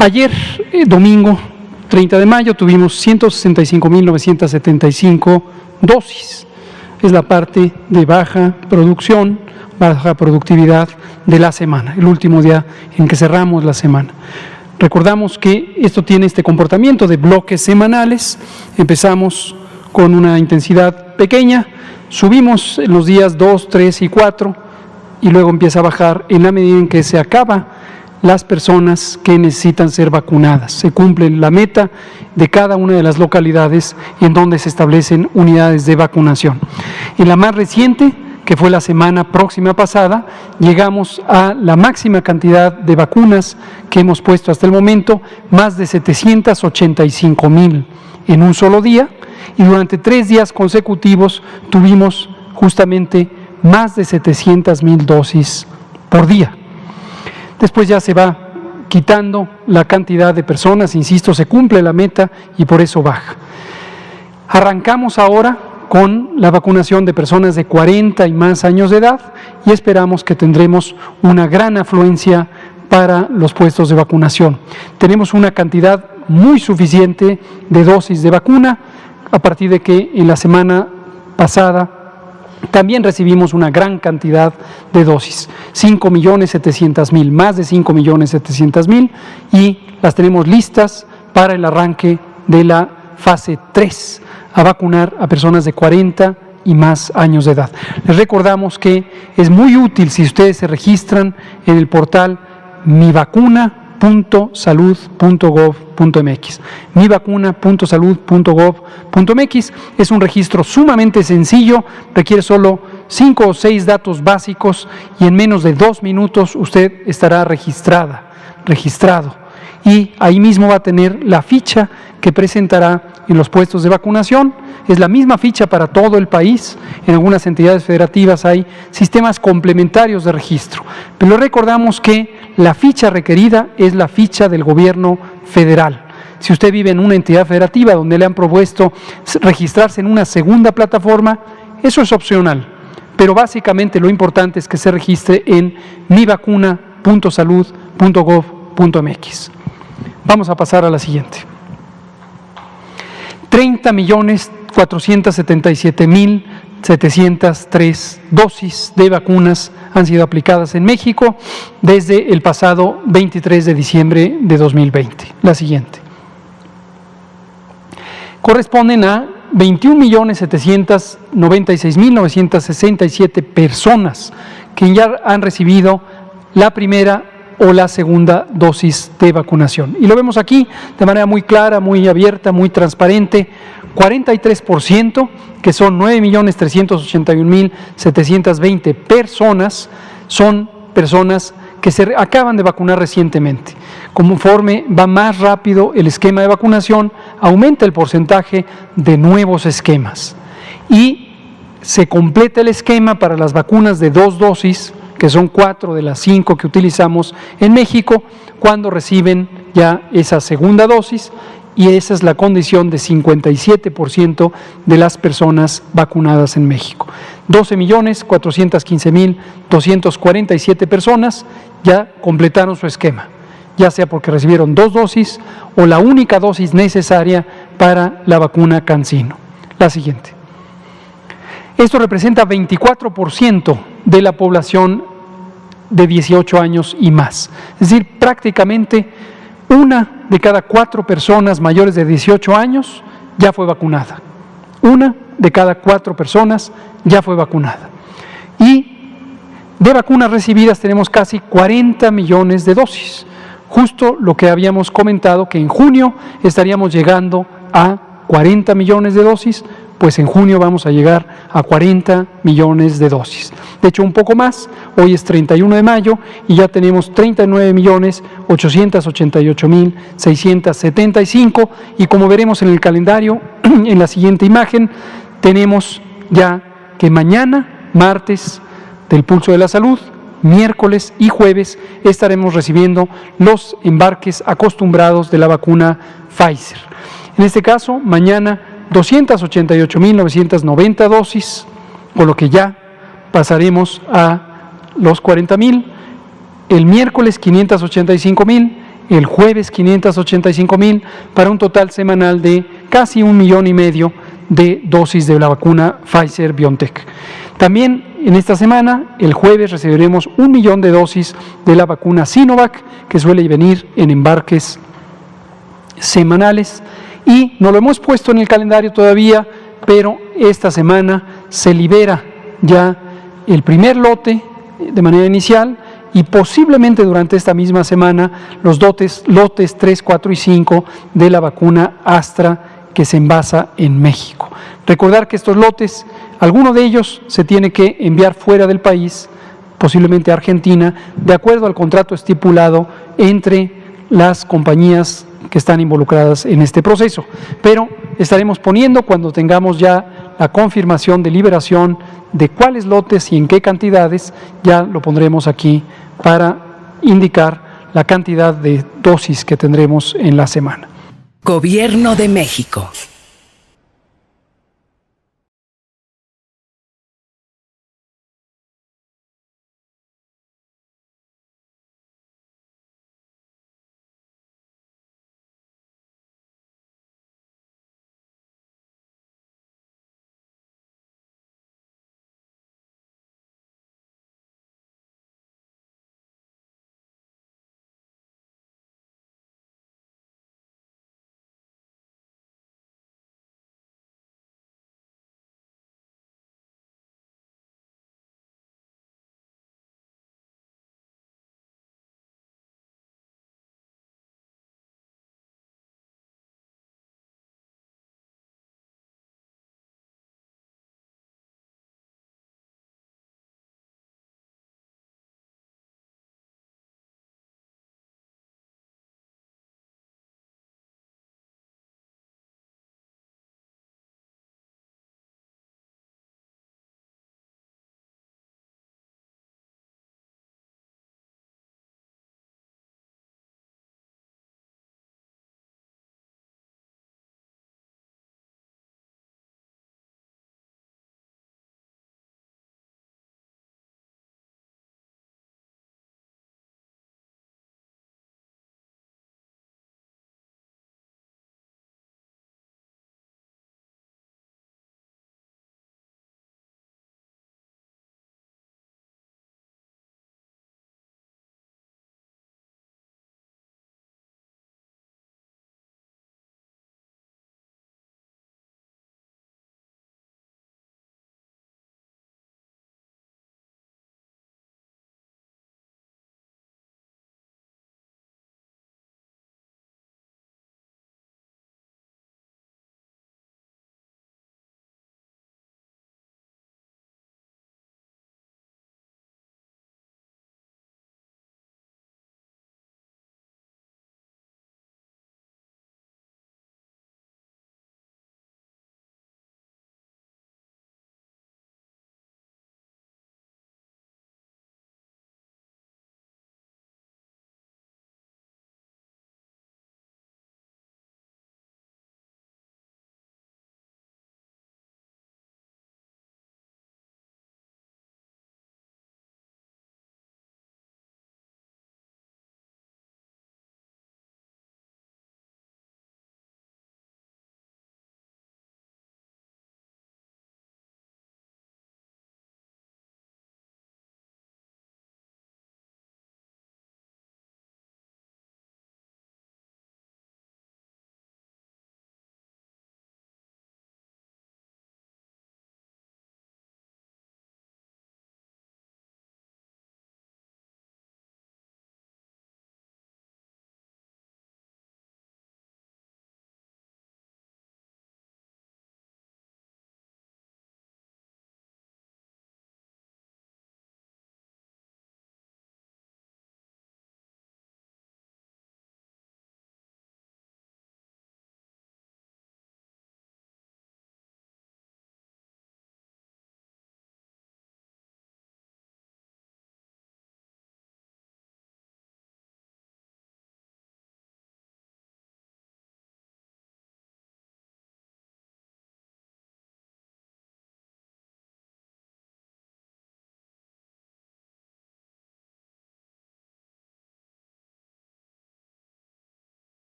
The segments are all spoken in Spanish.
Ayer, domingo 30 de mayo, tuvimos 165.975 dosis. Es la parte de baja producción, baja productividad de la semana, el último día en que cerramos la semana. Recordamos que esto tiene este comportamiento de bloques semanales. Empezamos con una intensidad pequeña, subimos en los días 2, 3 y 4 y luego empieza a bajar en la medida en que se acaba las personas que necesitan ser vacunadas. Se cumple la meta de cada una de las localidades en donde se establecen unidades de vacunación. En la más reciente, que fue la semana próxima pasada, llegamos a la máxima cantidad de vacunas que hemos puesto hasta el momento, más de 785,000 en un solo día, y durante 3 días consecutivos tuvimos justamente más de 700,000 dosis por día. Después ya se va quitando la cantidad de personas, insisto, se cumple la meta y por eso baja. Arrancamos ahora con la vacunación de personas de 40 y más años de edad y esperamos que tendremos una gran afluencia para los puestos de vacunación. Tenemos una cantidad muy suficiente de dosis de vacuna, a partir de que en la semana pasada también recibimos una gran cantidad de dosis, 5.700.000, más de 5.700.000, y las tenemos listas para el arranque de la fase 3, a vacunar a personas de 40 y más años de edad. Les recordamos que es muy útil si ustedes se registran en el portal mivacuna.salud.gov.mx. mivacuna.salud.gov.mx es un registro sumamente sencillo, requiere solo 5 o 6 datos básicos y en menos de 2 minutos usted estará registrado. Y ahí mismo va a tener la ficha que presentará en los puestos de vacunación. Es la misma ficha para todo el país. En algunas entidades federativas hay sistemas complementarios de registro. Pero recordamos que la ficha requerida es la ficha del gobierno federal. Si usted vive en una entidad federativa donde le han propuesto registrarse en una segunda plataforma, eso es opcional. Pero básicamente lo importante es que se registre en mivacuna.salud.gov.mx. Vamos a pasar a la siguiente. 30.477.703 dosis de vacunas han sido aplicadas en México desde el pasado 23 de diciembre de 2020. La siguiente. Corresponden a 21.796.967 personas que ya han recibido la primera o la segunda dosis de vacunación. Y lo vemos aquí de manera muy clara, muy abierta, muy transparente. 43%, que son 9.381.720 personas, son personas que se acaban de vacunar recientemente. Conforme va más rápido el esquema de vacunación, aumenta el porcentaje de nuevos esquemas. Y se completa el esquema para las vacunas de 2 dosis, que son 4 de las 5 que utilizamos en México, cuando reciben ya esa segunda dosis, y esa es la condición de 57% de las personas vacunadas en México. 12.415.247 personas ya completaron su esquema, ya sea porque recibieron 2 dosis o la única dosis necesaria para la vacuna CanSino. La siguiente. Esto representa 24% de la población de 18 años y más. Es decir, prácticamente 1 de cada 4 personas mayores de 18 años ya fue vacunada. 1 de cada 4 personas ya fue vacunada. Y de vacunas recibidas tenemos casi 40 millones de dosis. Justo lo que habíamos comentado, que en junio estaríamos llegando a 40 millones de dosis, pues en junio vamos a llegar a 40 millones de dosis. De hecho, un poco más, hoy es 31 de mayo y ya tenemos 39.888.675 y como veremos en el calendario, en la siguiente imagen, tenemos ya que mañana, martes, del Pulso de la Salud, miércoles y jueves estaremos recibiendo los embarques acostumbrados de la vacuna Pfizer. En este caso, mañana 288.990 dosis, con lo que ya pasaremos a los 40.000, el miércoles 585.000, el jueves 585,000 para un total semanal de casi 1,5 millones de dosis de la vacuna Pfizer-BioNTech. También en esta semana, el jueves, recibiremos 1 millón de dosis de la vacuna Sinovac, que suele venir en embarques semanales, y no lo hemos puesto en el calendario todavía, pero esta semana se libera ya el primer lote de manera inicial, y posiblemente durante esta misma semana los lotes 3, 4 y 5 de la vacuna Astra, que se envasa en México. Recordar que estos lotes, alguno de ellos se tiene que enviar fuera del país, posiblemente a Argentina, de acuerdo al contrato estipulado entre las compañías que están involucradas en este proceso. Pero estaremos poniendo, cuando tengamos ya la confirmación de liberación de cuáles lotes y en qué cantidades, ya lo pondremos aquí para indicar la cantidad de dosis que tendremos en la semana. Gobierno de México.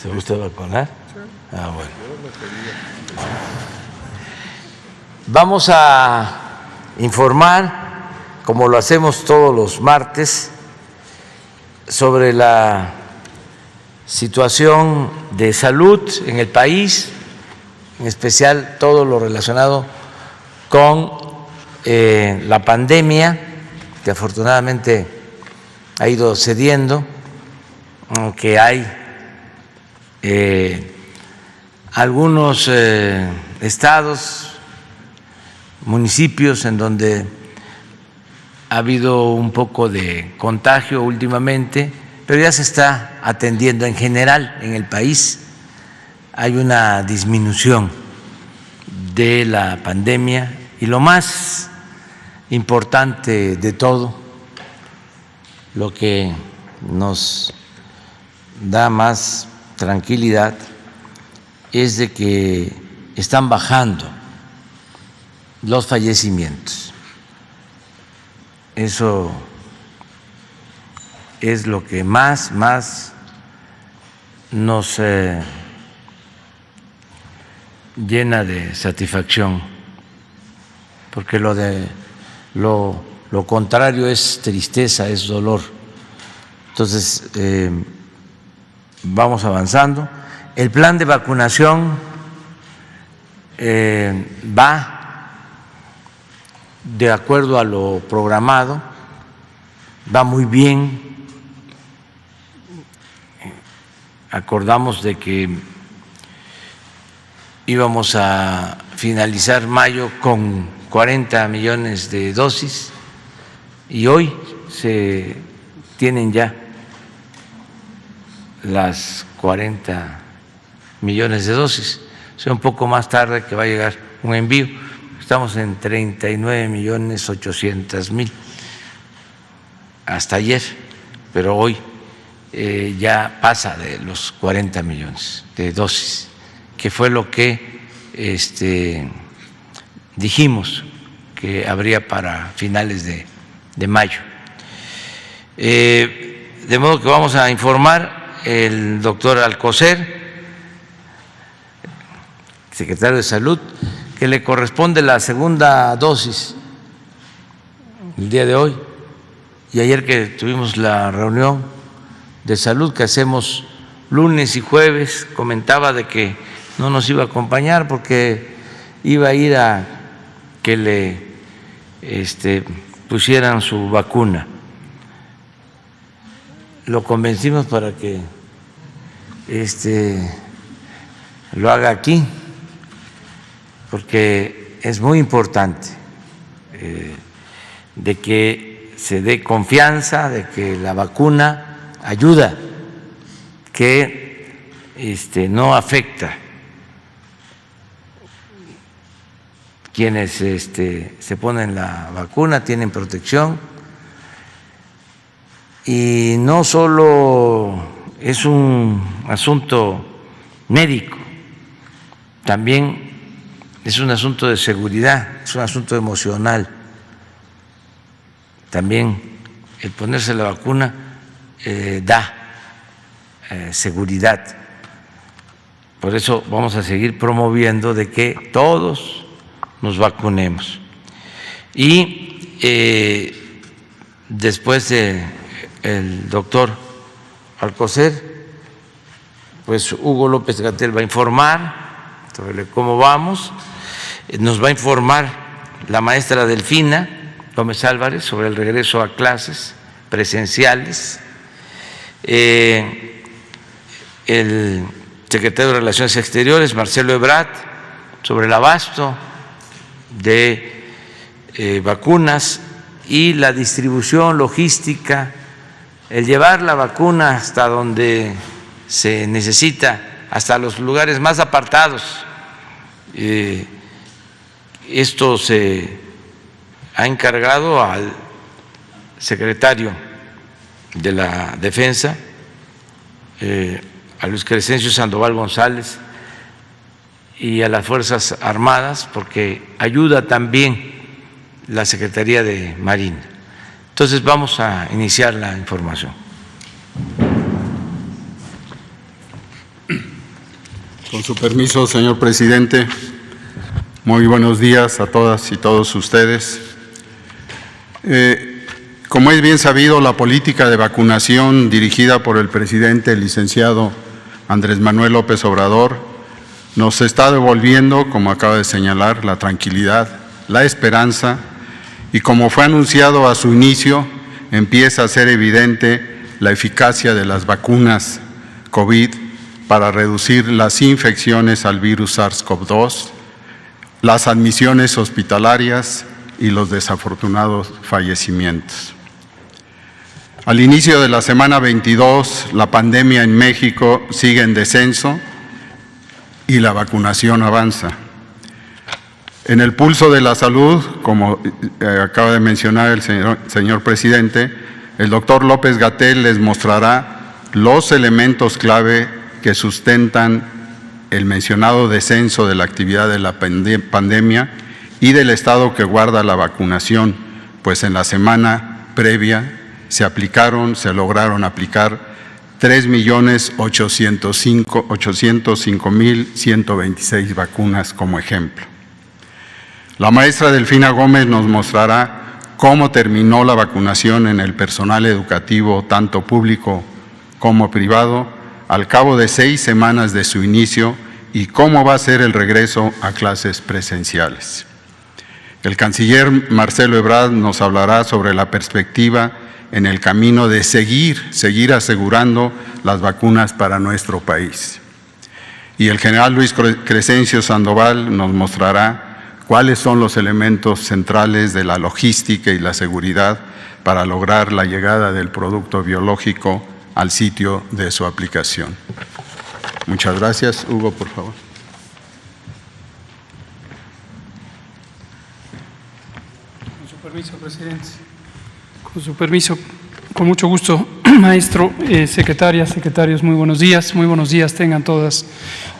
¿Se gusta vacunar? Ah, bueno. Vamos a informar, como lo hacemos todos los martes, sobre la situación de salud en el país, en especial todo lo relacionado con la pandemia, que afortunadamente ha ido cediendo, aunque hay algunos estados, municipios en donde ha habido un poco de contagio últimamente, pero ya se está atendiendo en general en el país. Hay una disminución de la pandemia y lo más importante de todo, lo que nos da más tranquilidad, es de que están bajando los fallecimientos. Eso es lo que más nos llena de satisfacción, porque lo contrario es tristeza, es dolor. Entonces, vamos avanzando. El plan de vacunación va de acuerdo a lo programado, va muy bien. Acordamos de que íbamos a finalizar mayo con 40 millones de dosis y hoy se tienen ya las 40 millones de dosis. O sea, un poco más tarde que va a llegar un envío. Estamos en 39.800.000 hasta ayer, pero hoy ya pasa de los 40 millones de dosis, que fue lo que dijimos que habría para finales de mayo. De modo que vamos a informar el doctor Alcocer, secretario de Salud, que le corresponde la segunda dosis el día de hoy, y ayer que tuvimos la reunión de salud que hacemos lunes y jueves, comentaba de que no nos iba a acompañar porque iba a ir a que le pusieran su vacuna. Lo convencimos para que lo haga aquí, porque es muy importante de que se dé confianza de que la vacuna ayuda, que no afecta. Quienes se ponen la vacuna tienen protección y no solo es un asunto médico, también es un asunto de seguridad, es un asunto emocional. También el ponerse la vacuna da seguridad. Por eso vamos a seguir promoviendo de que todos nos vacunemos. Y después el doctor Alcocer, pues Hugo López-Gatell va a informar sobre cómo vamos. Nos va a informar la maestra Delfina Gómez Álvarez sobre el regreso a clases presenciales. El secretario de Relaciones Exteriores, Marcelo Ebrard, sobre el abasto de vacunas y la distribución logística, el llevar la vacuna hasta donde se necesita, hasta los lugares más apartados. Esto se ha encargado al secretario de la Defensa, a Luis Crescencio Sandoval González, y a las Fuerzas Armadas, porque ayuda también la Secretaría de Marina. Entonces vamos a iniciar la información. Con su permiso, señor presidente, muy buenos días a todas y todos ustedes. Como es bien sabido, la política de vacunación dirigida por el presidente, el licenciado Andrés Manuel López Obrador, nos está devolviendo, como acaba de señalar, la tranquilidad, la esperanza, y como fue anunciado a su inicio, empieza a ser evidente la eficacia de las vacunas COVID para reducir las infecciones al virus SARS-CoV-2, las admisiones hospitalarias y los desafortunados fallecimientos. Al inicio de la semana 22, la pandemia en México sigue en descenso y la vacunación avanza. En el pulso de la salud, como acaba de mencionar el señor presidente, el doctor López-Gatell les mostrará los elementos clave que sustentan el mencionado descenso de la actividad de la pandemia y del estado que guarda la vacunación, pues en la semana previa se lograron aplicar 3.805.126 vacunas como ejemplo. La maestra Delfina Gómez nos mostrará cómo terminó la vacunación en el personal educativo, tanto público como privado, al cabo de 6 semanas de su inicio y cómo va a ser el regreso a clases presenciales. El canciller Marcelo Ebrard nos hablará sobre la perspectiva en el camino de seguir asegurando las vacunas para nuestro país. Y el general Luis Crescencio Sandoval nos mostrará cuáles son los elementos centrales de la logística y la seguridad para lograr la llegada del producto biológico al sitio de su aplicación. Muchas gracias. Hugo, por favor. Con su permiso, presidente. Con su permiso, con mucho gusto, maestro, secretarias, secretarios, muy buenos días tengan todas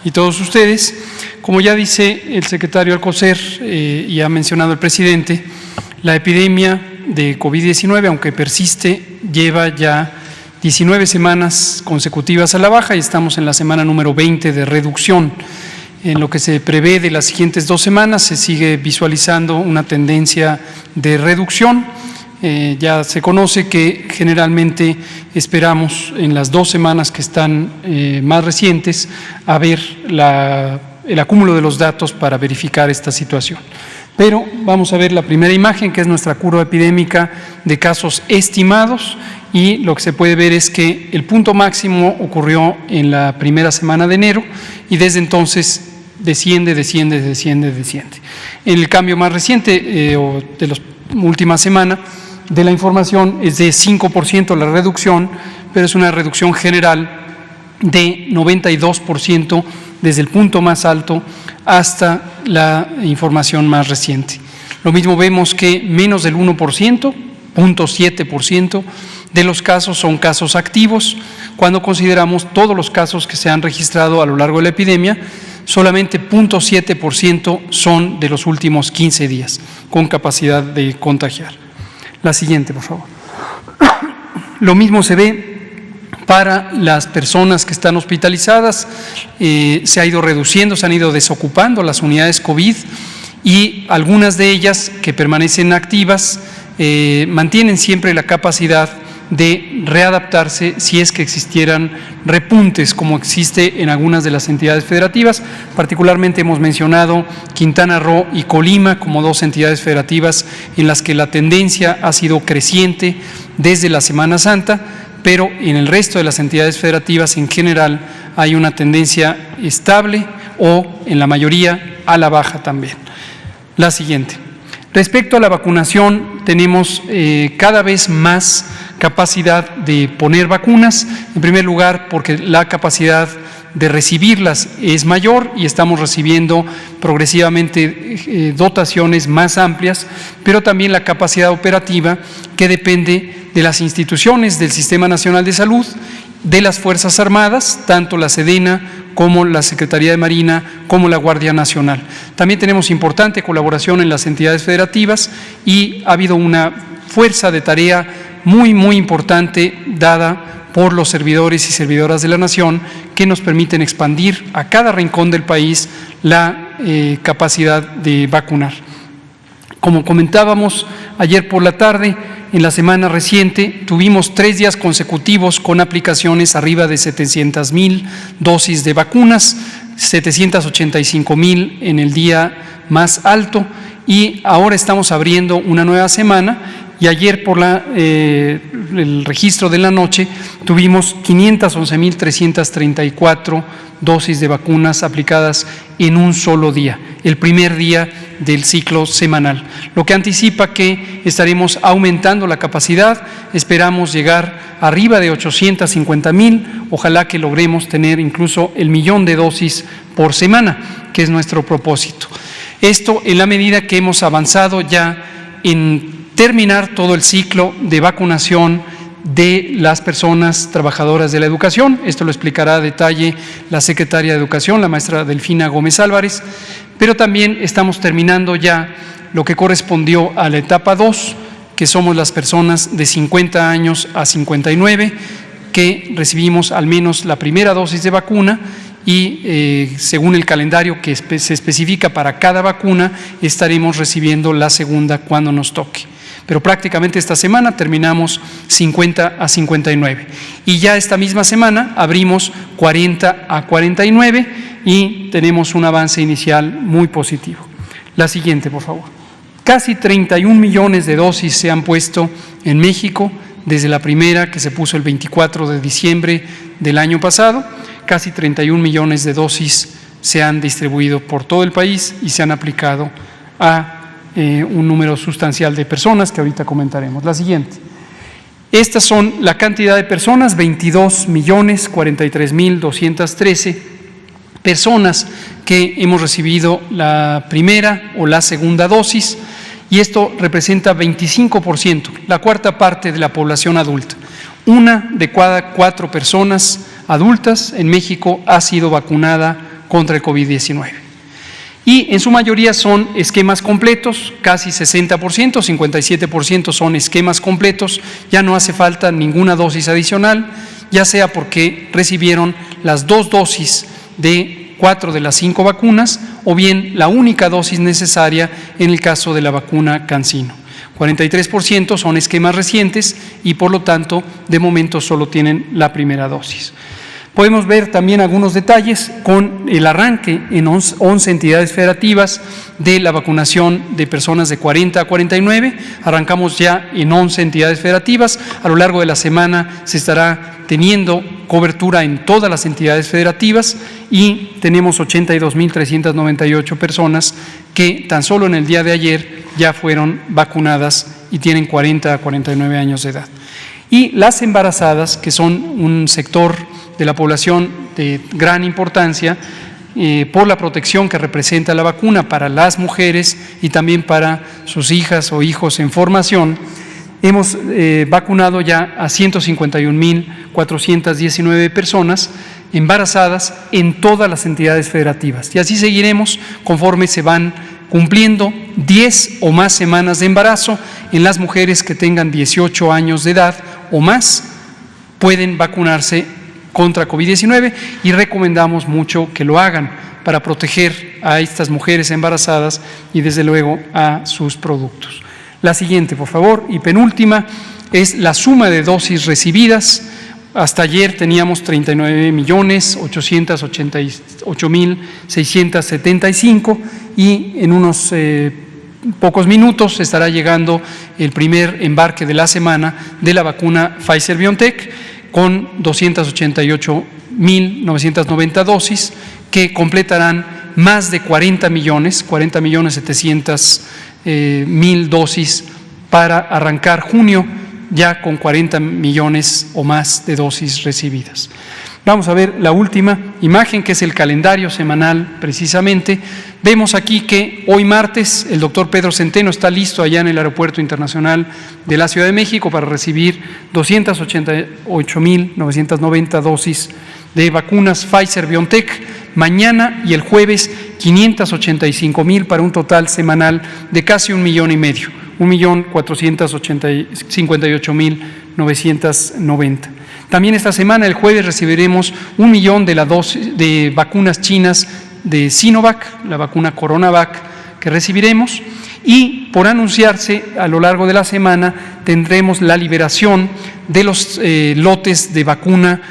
y todos ustedes. Como ya dice el secretario Alcocer y ha mencionado el presidente, la epidemia de COVID-19, aunque persiste, lleva ya 19 semanas consecutivas a la baja y estamos en la semana número 20 de reducción. En lo que se prevé de las siguientes 2 semanas se sigue visualizando una tendencia de reducción. Ya se conoce que generalmente esperamos en las 2 semanas que están más recientes a ver el acúmulo de los datos para verificar esta situación. Pero vamos a ver la primera imagen, que es nuestra curva epidémica de casos estimados, y lo que se puede ver es que el punto máximo ocurrió en la primera semana de enero y desde entonces desciende. En el cambio más reciente o de la última semana de la información es de 5% la reducción, pero es una reducción general de 92% desde el punto más alto hasta la información más reciente. Lo mismo vemos que menos del 1%, 0.7% de los casos son casos activos. Cuando consideramos todos los casos que se han registrado a lo largo de la epidemia, solamente 0.7% son de los últimos 15 días con capacidad de contagiar. La siguiente, por favor. Lo mismo se ve para las personas que están hospitalizadas. Se ha ido reduciendo, se han ido desocupando las unidades COVID y algunas de ellas que permanecen activas mantienen siempre la capacidad de readaptarse si es que existieran repuntes, como existe en algunas de las entidades federativas. Particularmente hemos mencionado Quintana Roo y Colima como 2 entidades federativas en las que la tendencia ha sido creciente desde la Semana Santa, pero en el resto de las entidades federativas en general hay una tendencia estable o en la mayoría a la baja también. La siguiente. Respecto a la vacunación, tenemos cada vez más capacidad de poner vacunas, en primer lugar porque la capacidad de recibirlas es mayor y estamos recibiendo progresivamente dotaciones más amplias, pero también la capacidad operativa que depende de las instituciones del Sistema Nacional de Salud, de las Fuerzas Armadas, tanto la Sedena como la Secretaría de Marina, como la Guardia Nacional. También tenemos importante colaboración en las entidades federativas y ha habido una fuerza de tarea muy importante dada por los servidores y servidoras de la nación, que nos permiten expandir a cada rincón del país la capacidad de vacunar. Como comentábamos ayer por la tarde, en la semana reciente tuvimos 3 días consecutivos con aplicaciones arriba de 700,000 dosis de vacunas, 785,000 en el día más alto, y ahora estamos abriendo una nueva semana. Y ayer por el registro de la noche tuvimos 511,334 dosis de vacunas aplicadas en un solo día, el primer día del ciclo semanal, lo que anticipa que estaremos aumentando la capacidad. Esperamos llegar arriba de 850,000, ojalá que logremos tener incluso el 1,000,000 de dosis por semana, que es nuestro propósito. Esto en la medida que hemos avanzado ya en terminar todo el ciclo de vacunación de las personas trabajadoras de la educación. Esto lo explicará a detalle la secretaria de Educación, la maestra Delfina Gómez Álvarez, pero también estamos terminando ya lo que correspondió a la etapa 2, que somos las personas de 50 años a 59, que recibimos al menos la primera dosis de vacuna, y según el calendario que se especifica para cada vacuna, estaremos recibiendo la segunda cuando nos toque. Pero prácticamente esta semana terminamos 50 a 59 y ya esta misma semana abrimos 40 a 49 y tenemos un avance inicial muy positivo. La siguiente, por favor. Casi 31 millones de dosis se han puesto en México desde la primera, que se puso el 24 de diciembre del año pasado. Casi 31 millones de dosis se han distribuido por todo el país y se han aplicado a un número sustancial de personas que ahorita comentaremos. La siguiente. Estas son la cantidad de personas, 22,043,213 personas que hemos recibido la primera o la segunda dosis, y esto representa 25%, la cuarta parte de la población adulta. 1 de cada 4 personas adultas en México ha sido vacunada contra el COVID-19. Y en su mayoría son esquemas completos, casi 60%, 57% son esquemas completos. Ya no hace falta ninguna dosis adicional, ya sea porque recibieron las 2 dosis de 4 de las 5 vacunas o bien la única dosis necesaria en el caso de la vacuna CanSino. 43% son esquemas recientes y por lo tanto de momento solo tienen la primera dosis. Podemos ver también algunos detalles con el arranque en 11 entidades federativas de la vacunación de personas de 40 a 49. Arrancamos ya en 11 entidades federativas. A lo largo de la semana se estará teniendo cobertura en todas las entidades federativas y tenemos 82,398 personas que tan solo en el día de ayer ya fueron vacunadas y tienen 40 a 49 años de edad. Y las embarazadas, que son un sector de la población de gran importancia por la protección que representa la vacuna para las mujeres y también para sus hijas o hijos en formación, hemos vacunado ya a 151,419 personas embarazadas en todas las entidades federativas. Y así seguiremos conforme se van cumpliendo 10 o más semanas de embarazo. En las mujeres que tengan 18 años de edad o más pueden vacunarse contra COVID-19 y recomendamos mucho que lo hagan para proteger a estas mujeres embarazadas y desde luego a sus productos. La siguiente, por favor, y penúltima, es la suma de dosis recibidas. Hasta ayer teníamos 39,888,675 y en unos pocos minutos estará llegando el primer embarque de la semana de la vacuna Pfizer-BioNTech con 288,990 dosis que completarán más de 40,700,000 dosis para arrancar junio ya con 40 millones o más de dosis recibidas. Vamos a ver la última imagen, que es el calendario semanal precisamente. Vemos aquí que hoy martes el doctor Pedro Centeno está listo allá en el Aeropuerto Internacional de la Ciudad de México para recibir 288,990 dosis de vacunas Pfizer-BioNTech. Mañana y el jueves 585,000 para un total semanal de casi 1,5 millones, 1,458,990. También esta semana, el jueves, recibiremos 1 millón de la dosis de vacunas chinas de Sinovac, la vacuna CoronaVac que recibiremos, y por anunciarse a lo largo de la semana tendremos la liberación de los lotes de vacuna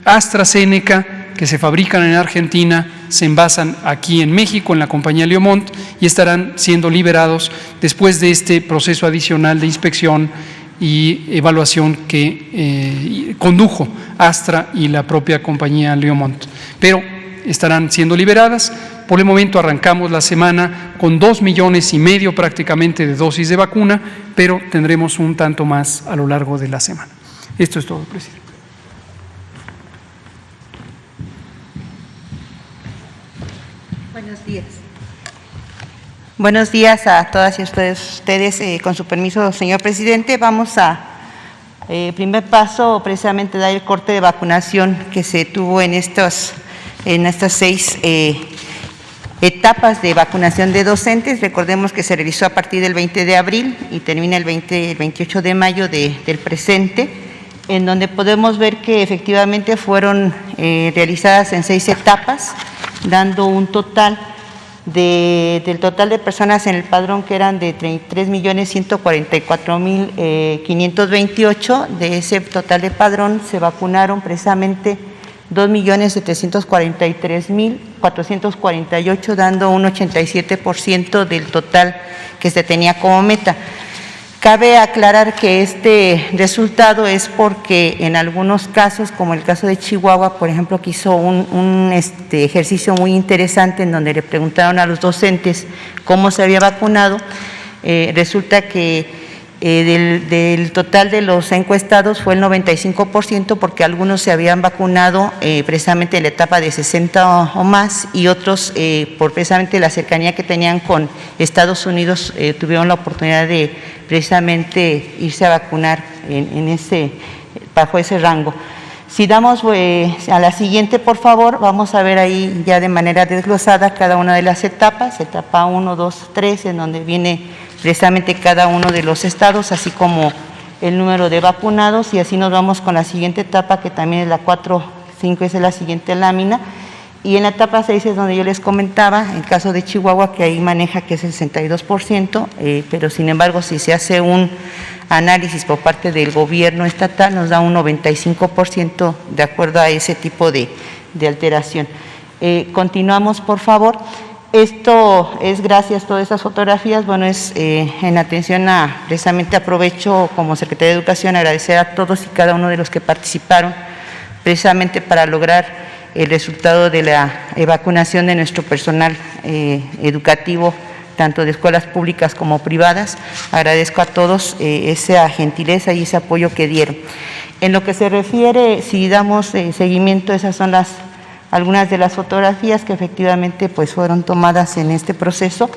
AstraZeneca que se fabrican en Argentina, se envasan aquí en México en la compañía Leomont y estarán siendo liberados después de este proceso adicional de inspección y evaluación que condujo Astra y la propia compañía Leomont. Pero estarán siendo liberadas. Por el momento arrancamos la semana con 2,5 millones prácticamente de dosis de vacuna, pero tendremos un tanto más a lo largo de la semana. Esto es todo, presidente. Buenos días. Buenos días a todas y ustedes. Con su permiso, señor presidente, vamos a, primer paso, precisamente dar el corte de vacunación que se tuvo en estas 6 etapas de vacunación de docentes. Recordemos que se realizó a partir del 20 de abril y termina el 28 de mayo del presente, en donde podemos ver que efectivamente fueron realizadas en 6 etapas, dando un total del total de personas en el padrón que eran de 33.144.528. De ese total de padrón se vacunaron precisamente 2.743.448, dando un 87% del total que se tenía como meta. Cabe aclarar que este resultado es porque en algunos casos, como el caso de Chihuahua, por ejemplo, que hizo un ejercicio muy interesante en donde le preguntaron a los docentes cómo se había vacunado, resulta que del total de los encuestados fue el 95%, porque algunos se habían vacunado precisamente en la etapa de 60 o más, y otros por precisamente la cercanía que tenían con Estados Unidos tuvieron la oportunidad de precisamente irse a vacunar bajo ese rango. Si damos a la siguiente, por favor, vamos a ver ahí ya de manera desglosada cada una de las etapas, etapa 1, 2, 3, en donde viene precisamente cada uno de los estados, así como el número de vacunados, y así nos vamos con la siguiente etapa, que también es la 4, 5, esa es la siguiente lámina. Y en la etapa 6 es donde yo les comentaba, el caso de Chihuahua, que ahí maneja que es el 62%, pero sin embargo, si se hace un análisis por parte del gobierno estatal, nos da un 95% de acuerdo a ese tipo de alteración. Continuamos, por favor. Esto es gracias a todas estas fotografías, bueno, es en atención a, precisamente aprovecho como Secretaría de Educación agradecer a todos y cada uno de los que participaron, precisamente para lograr el resultado de la vacunación de nuestro personal educativo, tanto de escuelas públicas como privadas. Agradezco a todos esa gentileza y ese apoyo que dieron. En lo que se refiere, si damos seguimiento, esas son algunas de las fotografías que efectivamente pues fueron tomadas en este proceso,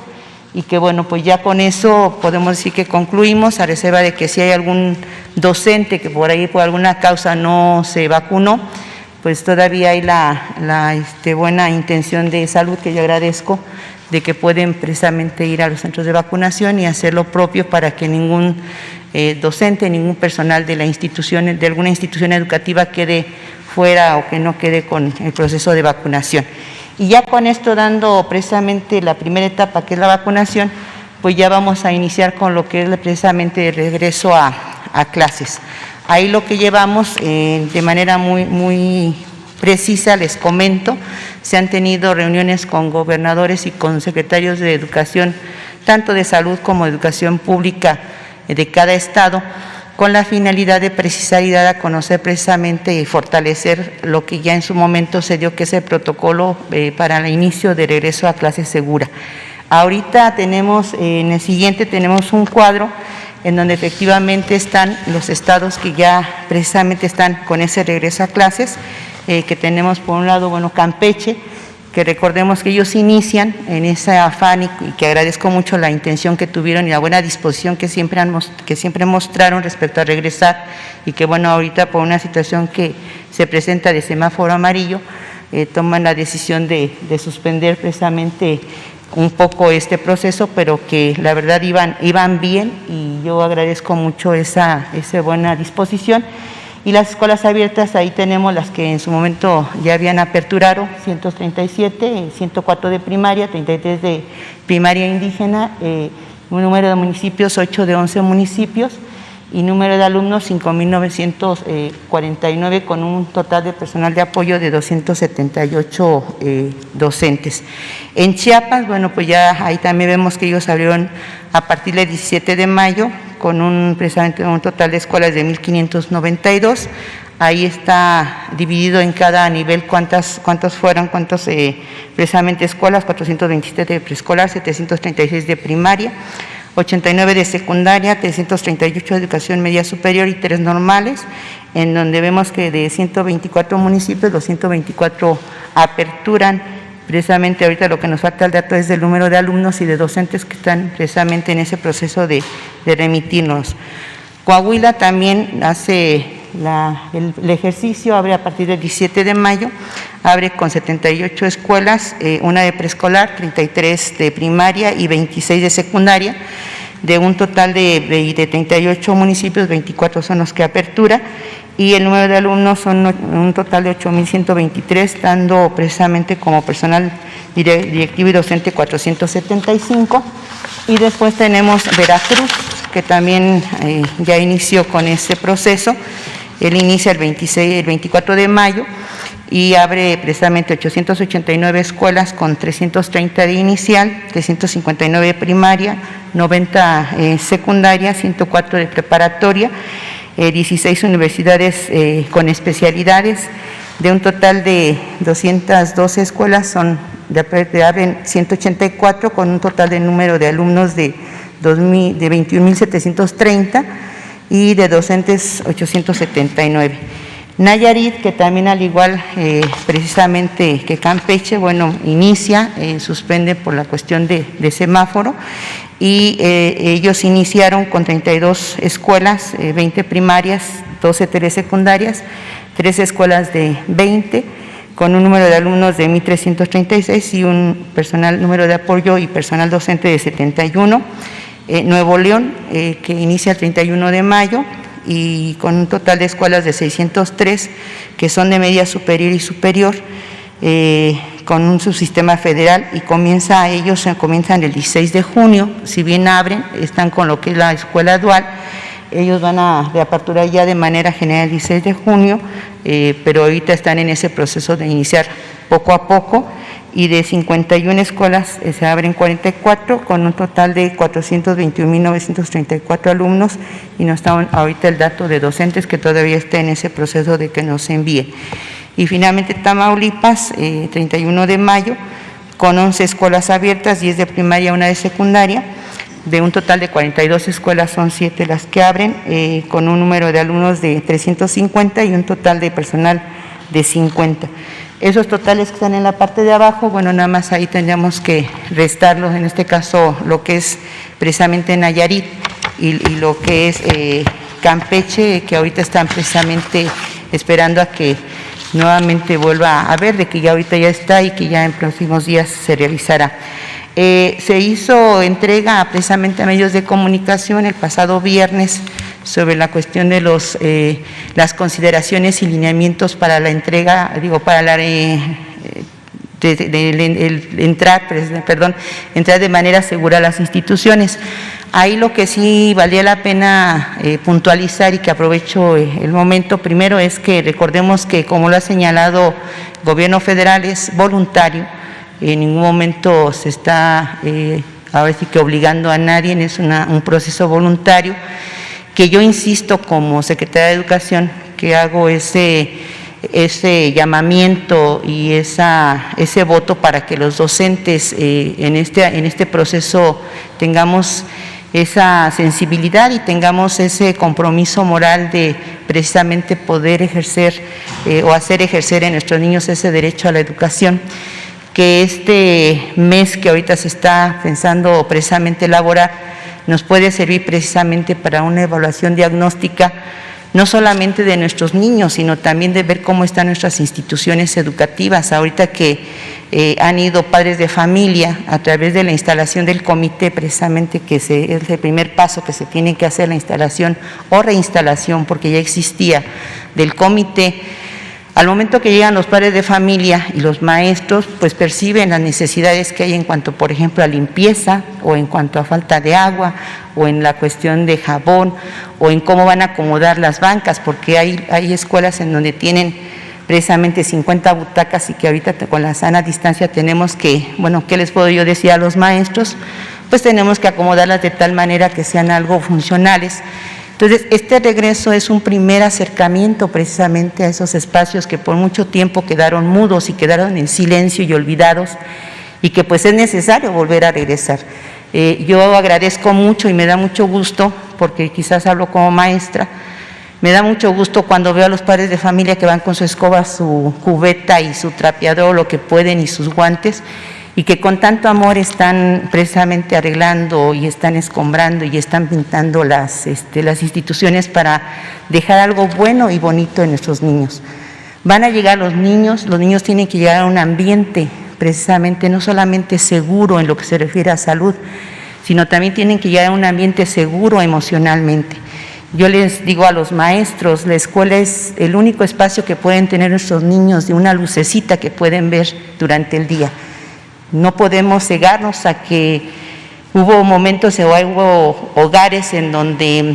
y que bueno, pues ya con eso podemos decir que concluimos, a reserva de que si hay algún docente que por ahí por alguna causa no se vacunó, pues todavía hay la buena intención de salud, que yo agradezco, de que pueden precisamente ir a los centros de vacunación y hacer lo propio para que ningún docente, ningún personal de alguna institución educativa quede fuera o que no quede con el proceso de vacunación. Y ya con esto, dando precisamente la primera etapa, que es la vacunación, pues ya vamos a iniciar con lo que es precisamente el regreso a clases. Ahí lo que llevamos de manera muy precisa, les comento, se han tenido reuniones con gobernadores y con secretarios de educación, tanto de salud como de educación pública de cada estado, con la finalidad de precisar y dar a conocer precisamente y fortalecer lo que ya en su momento se dio, que es el protocolo para el inicio de regreso a clase segura. Ahorita tenemos, en el siguiente tenemos un cuadro en donde efectivamente están los estados que ya precisamente están con ese regreso a clases, que tenemos por un lado, bueno, Campeche, que recordemos que ellos inician en ese afán y que agradezco mucho la intención que tuvieron y la buena disposición que siempre mostraron respecto a regresar, y que bueno, ahorita por una situación que se presenta de semáforo amarillo, toman la decisión de suspender precisamente un poco este proceso, pero que la verdad iban bien, y yo agradezco mucho esa buena disposición. Y las escuelas abiertas, ahí tenemos las que en su momento ya habían aperturado, 137, 104 de primaria, 33 de primaria indígena, un número de municipios, 8 de 11 municipios, y número de alumnos 5.949, con un total de personal de apoyo de 278 docentes. En Chiapas, bueno, pues ya ahí también vemos que ellos abrieron a partir del 17 de mayo, con precisamente un total de escuelas de 1.592. Ahí está dividido en cada nivel cuántas fueron, precisamente escuelas, 427 de preescolar, 736 de primaria, 89 de secundaria, 338 de educación media superior y 3 normales, en donde vemos que de 124 municipios, los 124 aperturan. Precisamente ahorita lo que nos falta el dato es del número de alumnos y de docentes que están precisamente en ese proceso de remitirnos. Coahuila también hace el ejercicio, abre a partir del 17 de mayo, abre con 78 escuelas, una de preescolar, 33 de primaria y 26 de secundaria, de un total de 38 municipios, 24 son los que apertura, y el número de alumnos son un total de 8.123, dando precisamente como personal directivo y docente 475. Y después tenemos Veracruz, que también ya inició con ese proceso. Él inicia el 24 de mayo y abre precisamente 889 escuelas con 330 de inicial, 359 de primaria, 90 secundaria, 104 de preparatoria, 16 universidades con especialidades. De un total de 212 escuelas abren 184, con un total de número de alumnos de 21.730 y de docentes 879. Nayarit, que también al igual precisamente que Campeche, bueno, inicia, suspende por la cuestión de semáforo, y ellos iniciaron con 32 escuelas, 20 primarias, 12 telesecundarias, 3 escuelas de 20, con un número de alumnos de 1.336 y un número de apoyo y personal docente de 71. Nuevo León, que inicia el 31 de mayo, y con un total de escuelas de 603, que son de media superior y superior, con un subsistema federal, y comienzan el 16 de junio, si bien abren, están con lo que es la escuela dual. Ellos van a reaperturar ya de manera general el 16 de junio, pero ahorita están en ese proceso de iniciar poco a poco, y de 51 escuelas se abren 44, con un total de 421.934 alumnos, y no está ahorita el dato de docentes, que todavía está en ese proceso de que nos envíen. Y finalmente Tamaulipas, 31 de mayo, con 11 escuelas abiertas, 10 de primaria, 1 de secundaria. De un total de 42 escuelas, son 7 las que abren, con un número de alumnos de 350 y un total de personal de 50. Esos totales que están en la parte de abajo, bueno, nada más ahí tendríamos que restarlos, en este caso lo que es precisamente Nayarit y lo que es Campeche, que ahorita están precisamente esperando a que nuevamente vuelva a ver, de que ya ahorita ya está y que ya en próximos días se realizará. Se hizo entrega precisamente a medios de comunicación el pasado viernes sobre la cuestión de las consideraciones y lineamientos para la entrega, entrar de manera segura a las instituciones. Ahí lo que sí valía la pena puntualizar, y que aprovecho el momento, primero es que recordemos que, como lo ha señalado el gobierno federal, es voluntario. En ningún momento se está ahora sí que obligando a nadie, es un proceso voluntario, que yo insisto como secretaria de Educación que hago ese llamamiento y ese voto para que los docentes en este proceso tengamos esa sensibilidad y tengamos ese compromiso moral de precisamente poder ejercer o hacer ejercer en nuestros niños ese derecho a la educación. Que este mes que ahorita se está pensando precisamente elaborar nos puede servir precisamente para una evaluación diagnóstica no solamente de nuestros niños, sino también de ver cómo están nuestras instituciones educativas. Ahorita que han ido padres de familia a través de la instalación del comité, precisamente es el primer paso que se tiene que hacer, la instalación o reinstalación, porque ya existía, del comité. Al momento que llegan los padres de familia y los maestros, pues perciben las necesidades que hay en cuanto, por ejemplo, a limpieza, o en cuanto a falta de agua, o en la cuestión de jabón, o en cómo van a acomodar las bancas, porque hay escuelas en donde tienen precisamente 50 butacas y que ahorita con la sana distancia tenemos que, bueno, ¿qué les puedo yo decir a los maestros? Pues tenemos que acomodarlas de tal manera que sean algo funcionales. Entonces, este regreso es un primer acercamiento precisamente a esos espacios que por mucho tiempo quedaron mudos y quedaron en silencio y olvidados, y que pues es necesario volver a regresar. Yo agradezco mucho y me da mucho gusto, porque quizás hablo como maestra, me da mucho gusto cuando veo a los padres de familia que van con su escoba, su cubeta y su trapeador, lo que pueden, y sus guantes, y que con tanto amor están precisamente arreglando y están escombrando y están pintando las instituciones para dejar algo bueno y bonito en nuestros niños. Van a llegar los niños tienen que llegar a un ambiente precisamente no solamente seguro en lo que se refiere a salud, sino también tienen que llegar a un ambiente seguro emocionalmente. Yo les digo a los maestros, la escuela es el único espacio que pueden tener nuestros niños de una lucecita que pueden ver durante el día. No podemos cegarnos a que hubo momentos o hubo hogares en donde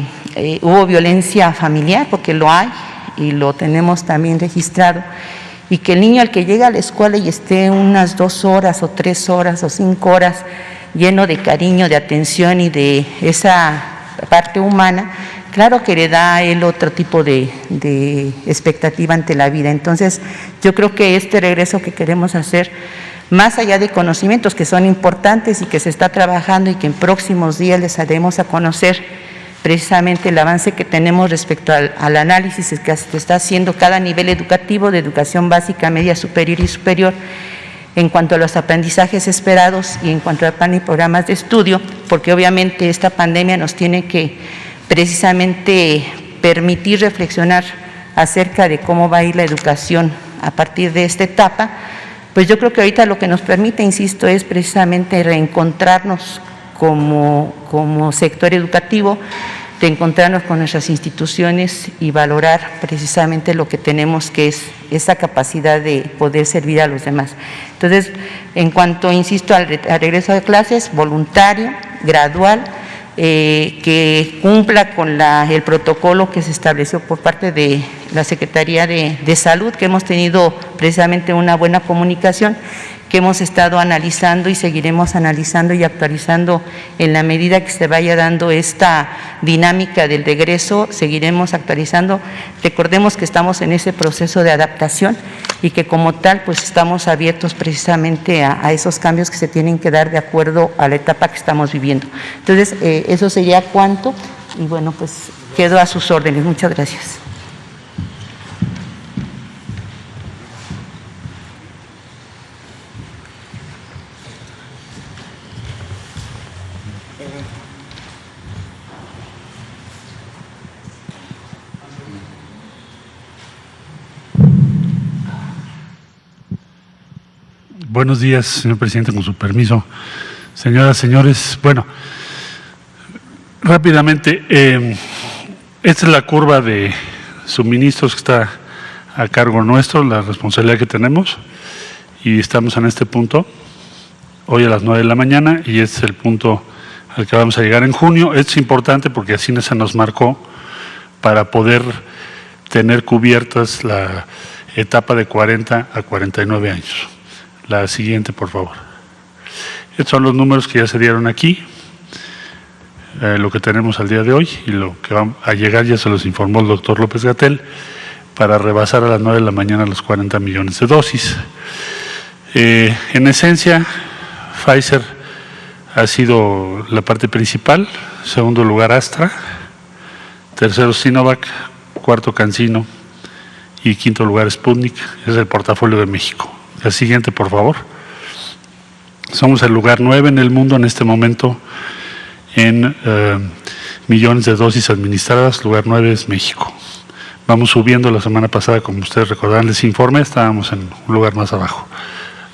hubo violencia familiar, porque lo hay y lo tenemos también registrado, y que el niño al que llega a la escuela y esté unas 2 horas o 3 horas o 5 horas lleno de cariño, de atención y de esa parte humana, claro que le da a él otro tipo de expectativa ante la vida. Entonces, yo creo que este regreso que queremos hacer, más allá de conocimientos que son importantes y que se está trabajando y que en próximos días les haremos a conocer precisamente el avance que tenemos respecto al análisis que se está haciendo cada nivel educativo, de educación básica, media superior y superior, en cuanto a los aprendizajes esperados y en cuanto a plan y programas de estudio, porque obviamente esta pandemia nos tiene que precisamente permitir reflexionar acerca de cómo va a ir la educación a partir de esta etapa. Pues yo creo que ahorita lo que nos permite, insisto, es precisamente reencontrarnos como sector educativo, reencontrarnos con nuestras instituciones y valorar precisamente lo que tenemos, que es esa capacidad de poder servir a los demás. Entonces, en cuanto, insisto, al regreso de clases, voluntario, gradual, que cumpla con el protocolo que se estableció por parte de la Secretaría de Salud, que hemos tenido precisamente una buena comunicación, que hemos estado analizando y seguiremos analizando y actualizando en la medida que se vaya dando esta dinámica del regreso, seguiremos actualizando. Recordemos que estamos en ese proceso de adaptación y que como tal pues estamos abiertos precisamente a esos cambios que se tienen que dar de acuerdo a la etapa que estamos viviendo. Entonces, eso sería cuanto, y bueno, pues quedo a sus órdenes. Muchas gracias. Buenos días, señor presidente, con su permiso. Señoras, señores, bueno, rápidamente, esta es la curva de suministros que está a cargo nuestro, la responsabilidad que tenemos, y estamos en este punto, hoy a las 9 de la mañana, y este es el punto al que vamos a llegar en junio. Es importante porque así se nos marcó para poder tener cubiertas la etapa de 40 a 49 años. La siguiente, por favor. Estos son los números que ya se dieron aquí, lo que tenemos al día de hoy, y lo que va a llegar ya se los informó el doctor López-Gatell, para rebasar a las 9 de la mañana los 40 millones de dosis. En esencia, Pfizer ha sido la parte principal, segundo lugar Astra, tercero Sinovac, cuarto CanSino y quinto lugar Sputnik. Es el portafolio de México. La siguiente, por favor. Somos el lugar 9 en el mundo en este momento en millones de dosis administradas. Lugar 9 es México. Vamos subiendo. La semana pasada, como ustedes recordarán, les informé, estábamos en un lugar más abajo.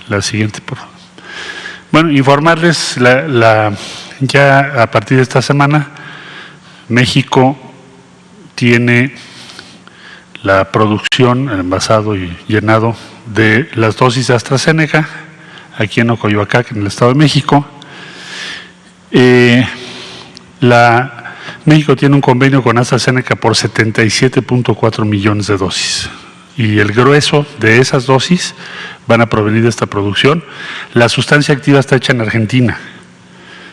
La siguiente, por favor. Bueno, informarles, ya a partir de esta semana, México tiene la producción, envasado y llenado de las dosis de AstraZeneca, aquí en Ocoyoacac, en el Estado de México. México tiene un convenio con AstraZeneca por 77.4 millones de dosis. Y el grueso de esas dosis van a provenir de esta producción. La sustancia activa está hecha en Argentina.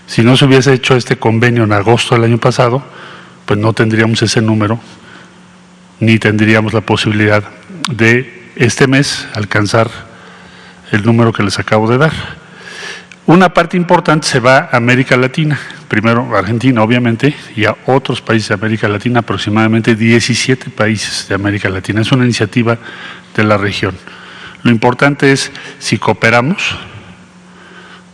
Si no se hubiese hecho este convenio en agosto del año pasado, pues no tendríamos ese número, ni tendríamos la posibilidad de este mes alcanzar el número que les acabo de dar. Una parte importante se va a América Latina, primero a Argentina obviamente, y a otros países de América Latina, aproximadamente 17 países de América Latina. Es una iniciativa de la región. Lo importante es, si cooperamos,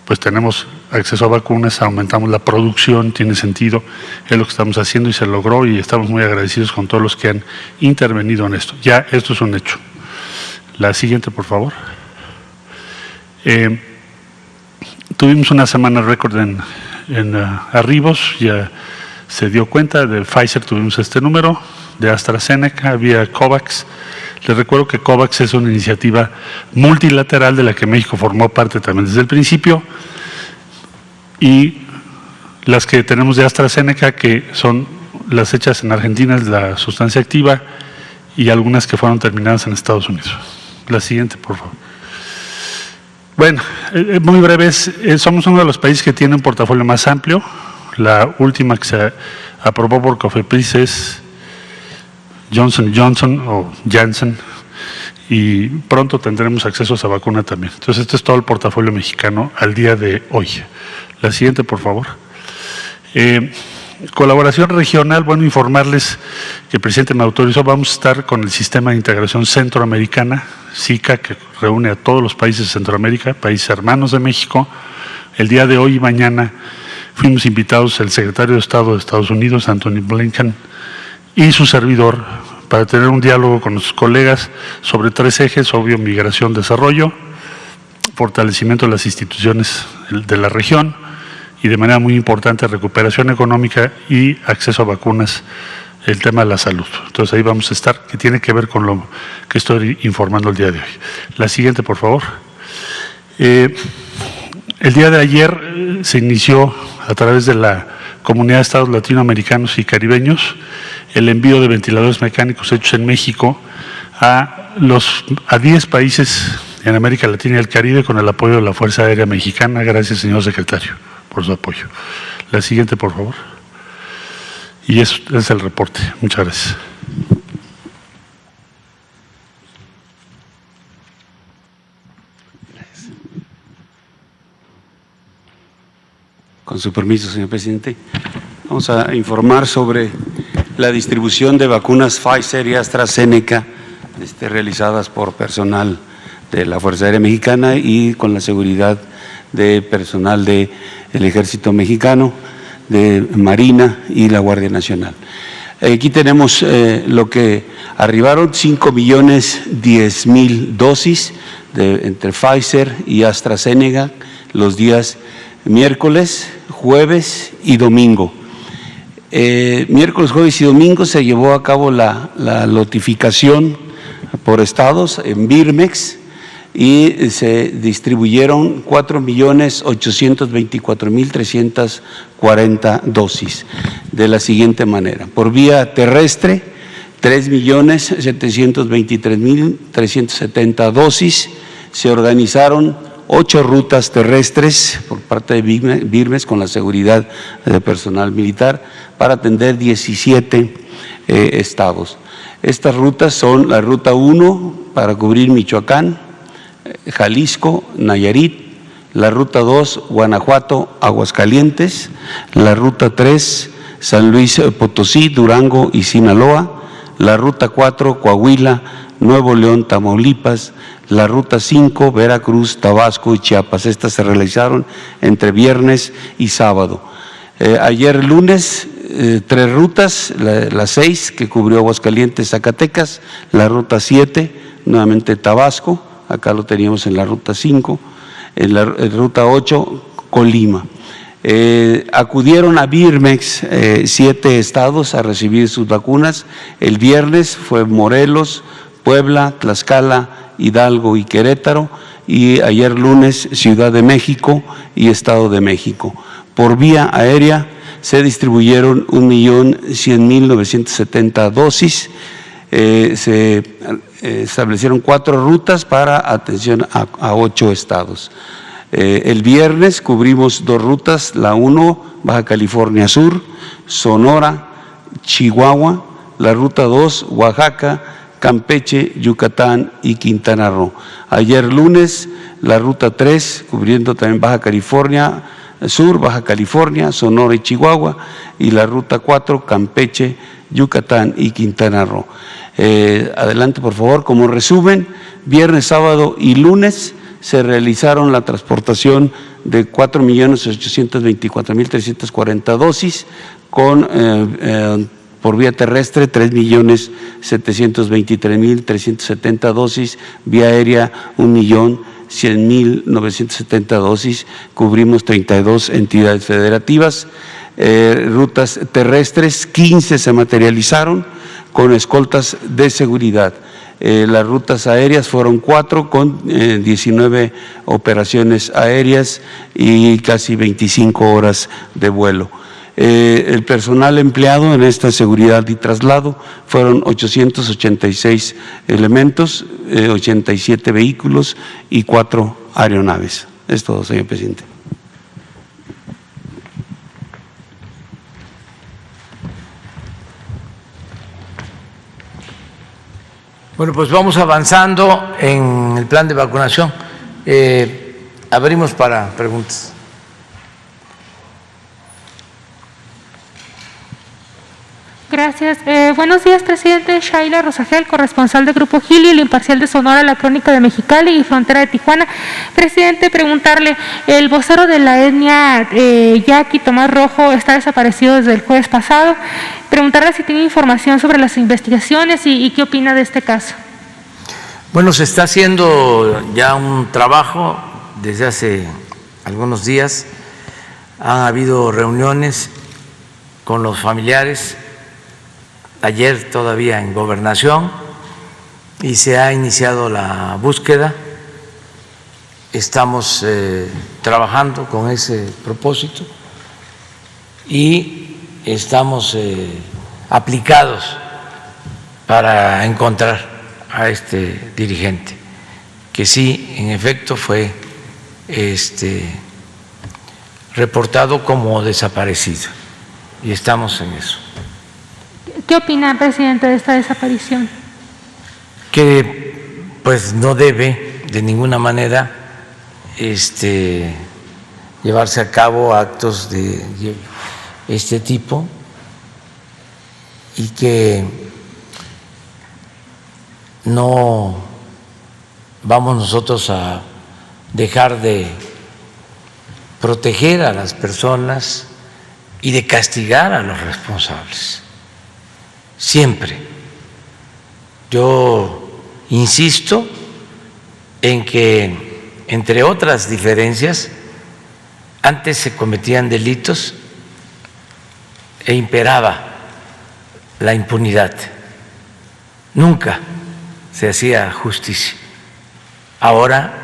pues tenemos acceso a vacunas, aumentamos la producción, tiene sentido, es lo que estamos haciendo y se logró, y estamos muy agradecidos con todos los que han intervenido en esto. Ya esto es un hecho. La siguiente, por favor. Tuvimos una semana récord en arribos, ya se dio cuenta. De Pfizer tuvimos este número, de AstraZeneca había COVAX. Les recuerdo que COVAX es una iniciativa multilateral de la que México formó parte también desde el principio, y las que tenemos de AstraZeneca, que son las hechas en Argentina, es la sustancia activa, y algunas que fueron terminadas en Estados Unidos. La siguiente, por favor. Bueno, muy breves, somos uno de los países que tiene un portafolio más amplio. La última que se aprobó por COFEPRIS es Johnson & Johnson o Janssen, y pronto tendremos acceso a esa vacuna también. Entonces, este es todo el portafolio mexicano al día de hoy. La siguiente, por favor. Colaboración regional, bueno, informarles que el presidente me autorizó, vamos a estar con el Sistema de Integración Centroamericana, SICA, que reúne a todos los países de Centroamérica, países hermanos de México. El día de hoy y mañana fuimos invitados el secretario de Estado de Estados Unidos, Anthony Blinken, y su servidor, para tener un diálogo con nuestros colegas sobre 3 ejes: obvio, migración, desarrollo, fortalecimiento de las instituciones de la región, y de manera muy importante, recuperación económica y acceso a vacunas, el tema de la salud. Entonces ahí vamos a estar, que tiene que ver con lo que estoy informando el día de hoy. La siguiente, por favor. El día de ayer se inició a través de la Comunidad de Estados Latinoamericanos y Caribeños el envío de ventiladores mecánicos hechos en México a 10 países en América Latina y el Caribe, con el apoyo de la Fuerza Aérea Mexicana. Gracias, señor secretario, por su apoyo. La siguiente, por favor. Y eso es el reporte. Muchas gracias. Con su permiso, señor presidente, vamos a informar sobre la distribución de vacunas Pfizer y AstraZeneca realizadas por personal de la Fuerza Aérea Mexicana y con la seguridad de personal del Ejército Mexicano, de Marina y la Guardia Nacional. Aquí tenemos lo que arribaron: 5.010.000 dosis entre Pfizer y AstraZeneca los días miércoles, jueves y domingo. Miércoles, jueves y domingo se llevó a cabo la notificación por estados en Birmex, y se distribuyeron 4.824.340 dosis de la siguiente manera: por vía terrestre, 3.723.370 dosis. Se organizaron 8 rutas terrestres por parte de Birmex con la seguridad de personal militar para atender 17 estados. Estas rutas son la ruta 1 para cubrir Michoacán, Jalisco, Nayarit; la ruta 2, Guanajuato, Aguascalientes; la ruta 3, San Luis Potosí, Durango y Sinaloa; la ruta 4, Coahuila, Nuevo León, Tamaulipas; la ruta 5, Veracruz, Tabasco y Chiapas. Estas se realizaron entre viernes y sábado. Ayer lunes 3 rutas, la 6 que cubrió Aguascalientes, Zacatecas, la ruta 7, nuevamente Tabasco, acá lo teníamos en la ruta 5, en la ruta 8, Colima. Acudieron a Birmex 7 estados a recibir sus vacunas. El viernes fue Morelos, Puebla, Tlaxcala, Hidalgo y Querétaro, y ayer lunes Ciudad de México y Estado de México. Por vía aérea se distribuyeron 1.100.970 dosis. Se establecieron 4 rutas para atención a 8 estados. El viernes cubrimos 2 rutas, la 1, Baja California Sur, Sonora, Chihuahua, la ruta 2, Oaxaca, Campeche, Yucatán y Quintana Roo. Ayer lunes, la ruta 3, cubriendo también Baja California Sur, Baja California, Sonora y Chihuahua, y la ruta 4, Campeche, Yucatán y Quintana Roo. Adelante, por favor. Como resumen, viernes, sábado y lunes se realizaron la transportación de 4.824.340 dosis, con por vía terrestre 3.723.370 dosis, vía aérea 1.100.970 dosis, cubrimos 32 entidades federativas. Rutas terrestres, 15 se materializaron con escoltas de seguridad. Las rutas aéreas fueron 4 con 19 operaciones aéreas y casi 25 horas de vuelo. El personal empleado en esta seguridad y traslado fueron 886 elementos, 87 vehículos y 4 aeronaves. Es todo, señor presidente. Bueno, pues vamos avanzando en el plan de vacunación. Abrimos para preguntas. Gracias. Buenos días, presidente. Shaila Rosagel, corresponsal de Grupo Gili, El Imparcial de Sonora, La Crónica de Mexicali y Frontera de Tijuana. Presidente, preguntarle, el vocero de la etnia Yaqui, Tomás Rojo, está desaparecido desde el jueves pasado. Preguntarle si tiene información sobre las investigaciones y qué opina de este caso. Bueno, se está haciendo ya un trabajo desde hace algunos días. Han habido reuniones con los familiares, ayer todavía en Gobernación, y se ha iniciado la búsqueda. Estamos trabajando con ese propósito y estamos aplicados para encontrar a este dirigente, que sí, en efecto, fue reportado como desaparecido, y estamos en eso. ¿Qué opina, presidente, de esta desaparición? Que pues no debe de ninguna manera llevarse a cabo actos de este tipo, y que no vamos nosotros a dejar de proteger a las personas y de castigar a los responsables. Siempre. Yo insisto en que, entre otras diferencias, antes se cometían delitos e imperaba la impunidad. Nunca se hacía justicia. Ahora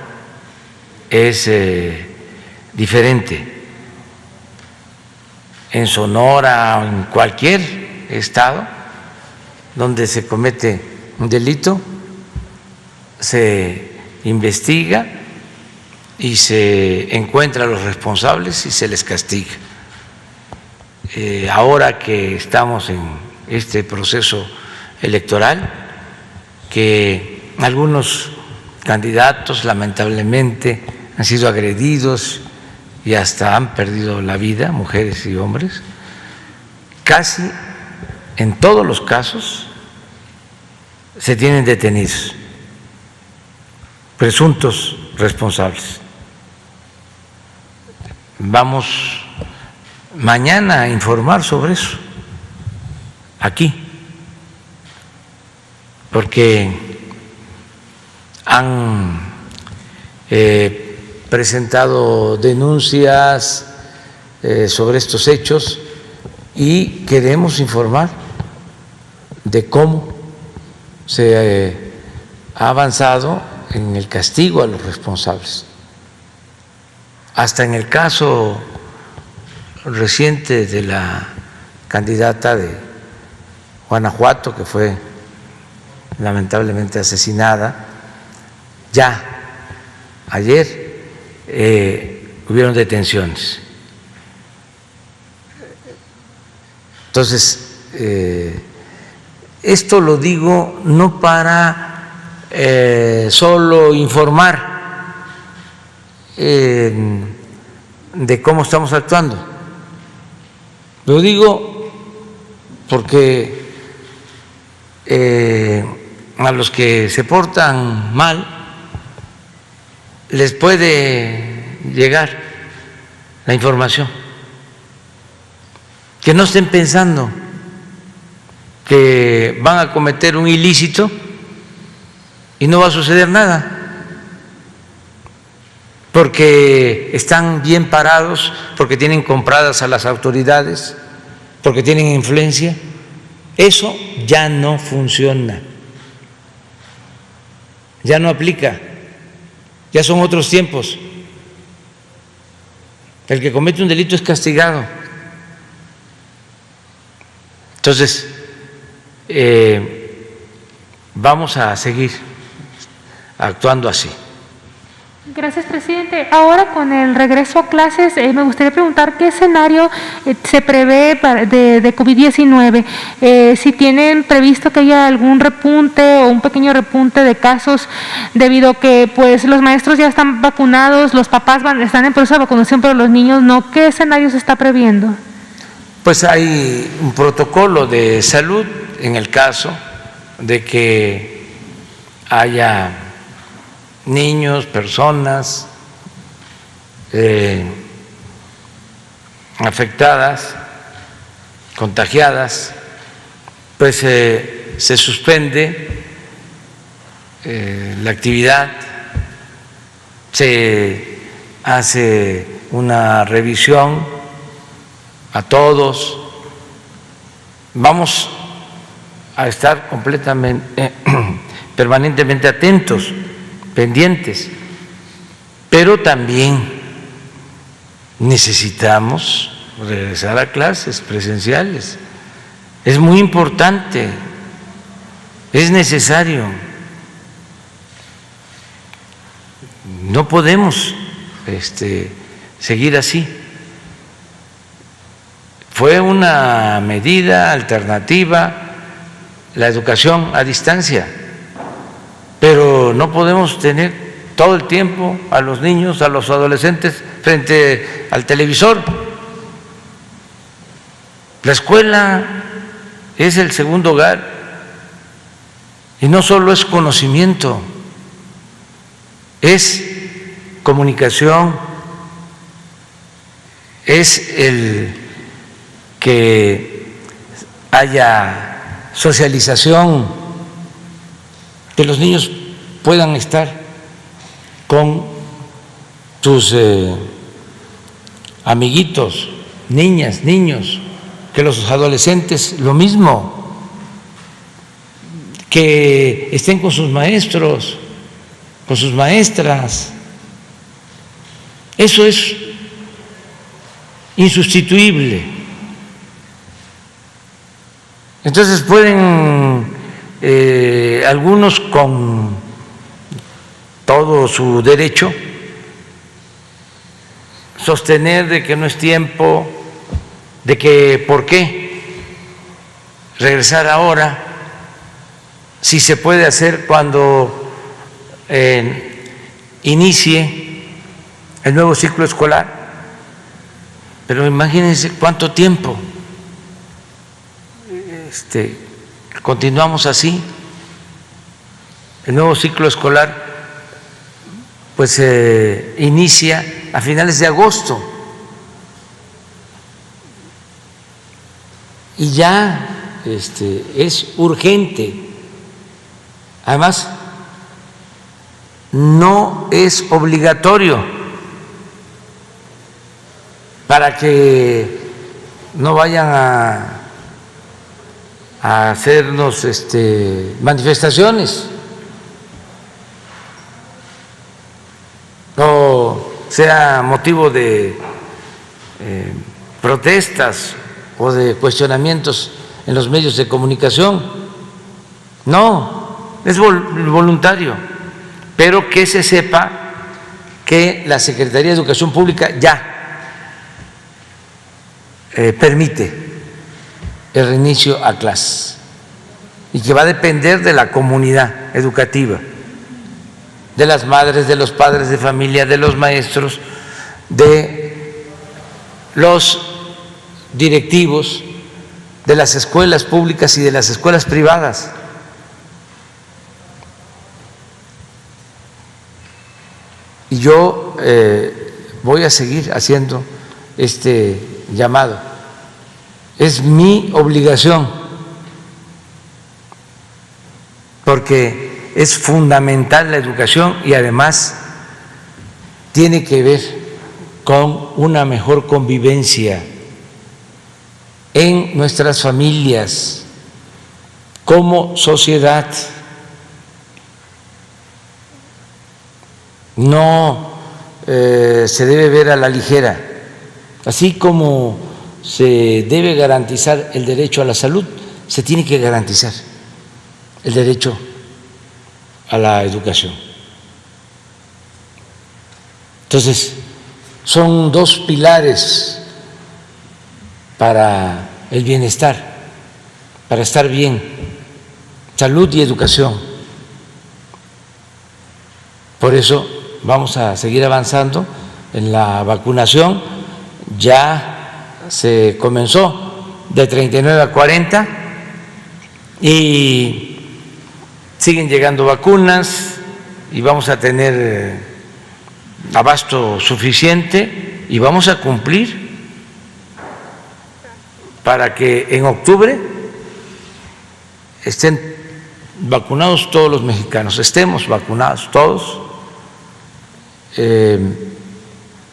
es diferente. En Sonora o en cualquier estado donde se comete un delito, se investiga y se encuentra a los responsables y se les castiga. Ahora que estamos en este proceso electoral, que algunos candidatos lamentablemente han sido agredidos y hasta han perdido la vida, mujeres y hombres, casi en todos los casos se tienen detenidos presuntos responsables. Vamos mañana a informar sobre eso. aquí, porque han presentado denuncias sobre estos hechos y queremos informar de cómo se ha avanzado en el castigo a los responsables. Hasta en el caso reciente de la candidata de Guanajuato, que fue lamentablemente asesinada, ya ayer hubieron detenciones. Entonces, esto lo digo no para solo informar de cómo estamos actuando, lo digo porque a los que se portan mal les puede llegar la información, que no estén pensando que van a cometer un ilícito y no va a suceder nada, porque están bien parados, porque tienen compradas a las autoridades, porque tienen influencia. Eso ya no funciona, ya no aplica, ya son otros tiempos. El que comete un delito es castigado. Entonces, vamos a seguir actuando así. Gracias, presidente. Ahora, con el regreso a clases, me gustaría preguntar qué escenario se prevé de COVID-19. Si tienen previsto que haya algún repunte o un pequeño repunte de casos, debido a que pues los maestros ya están vacunados, los papás están en proceso de vacunación, pero los niños no. ¿Qué escenario se está previendo? Pues hay un protocolo de salud en el caso de que haya niños, personas afectadas, contagiadas, pues se suspende la actividad, se hace una revisión a todos, vamos a estar completamente, permanentemente atentos, pendientes, pero también necesitamos regresar a clases presenciales. Es muy importante, es necesario. No podemos seguir así. Fue una medida alternativa la educación a distancia, pero no podemos tener todo el tiempo a los niños, a los adolescentes frente al televisor. La escuela es el segundo hogar y no solo es conocimiento, es comunicación, es el que haya socialización, que los niños puedan estar con sus amiguitos, niñas, niños, que los adolescentes lo mismo, que estén con sus maestros, con sus maestras. Eso es insustituible. Entonces pueden algunos con todo su derecho sostener de que no es tiempo, de que por qué regresar ahora, si se puede hacer cuando inicie el nuevo ciclo escolar. Pero imagínense cuánto tiempo continuamos así. El nuevo ciclo escolar pues inicia a finales de agosto y ya es urgente. Además, no es obligatorio, para que no vayan a hacernos manifestaciones o sea motivo de protestas o de cuestionamientos en los medios de comunicación. No, es voluntario, pero que se sepa que la Secretaría de Educación Pública ya permite el reinicio a clases y que va a depender de la comunidad educativa, de las madres, de los padres de familia, de los maestros, de los directivos de las escuelas públicas y de las escuelas privadas. Y yo voy a seguir haciendo este llamado. Es mi obligación, porque es fundamental la educación y además tiene que ver con una mejor convivencia en nuestras familias, como sociedad. No se debe ver a la ligera, así como se debe garantizar el derecho a la salud, se tiene que garantizar el derecho a la educación. Entonces, son dos pilares para el bienestar, para estar bien, salud y educación. Por eso vamos a seguir avanzando en la vacunación. Ya se comenzó de 39 a 40 y siguen llegando vacunas y vamos a tener abasto suficiente y vamos a cumplir para que en octubre estén vacunados todos los mexicanos, estemos vacunados todos de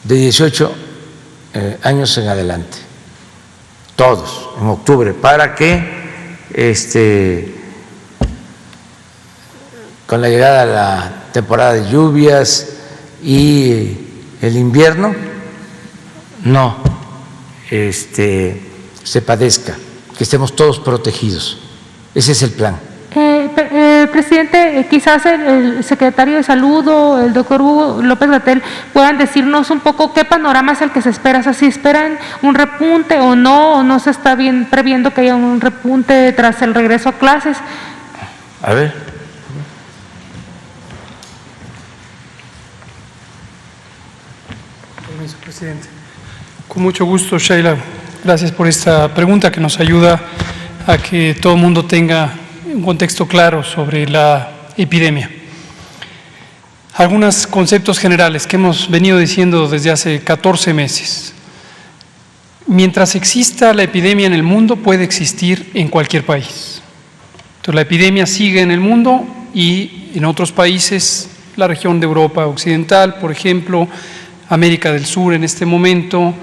18 años en adelante, todos en octubre, para que con la llegada de la temporada de lluvias y el invierno no se padezca, que estemos todos protegidos. Ese es el plan. Presidente, quizás el secretario de Salud o el doctor Hugo López-Gatell puedan decirnos un poco qué panorama es el que se espera, o sea, si esperan un repunte o no se está bien previendo que haya un repunte tras el regreso a clases. A ver. Permiso, presidente. Con mucho gusto, Sheila. Gracias por esta pregunta que nos ayuda a que todo el mundo tenga un contexto claro sobre la epidemia. Algunos conceptos generales que hemos venido diciendo desde hace 14 meses. Mientras exista la epidemia en el mundo, puede existir en cualquier país. Entonces, la epidemia sigue en el mundo y en otros países, la región de Europa Occidental, por ejemplo, América del Sur en este momento,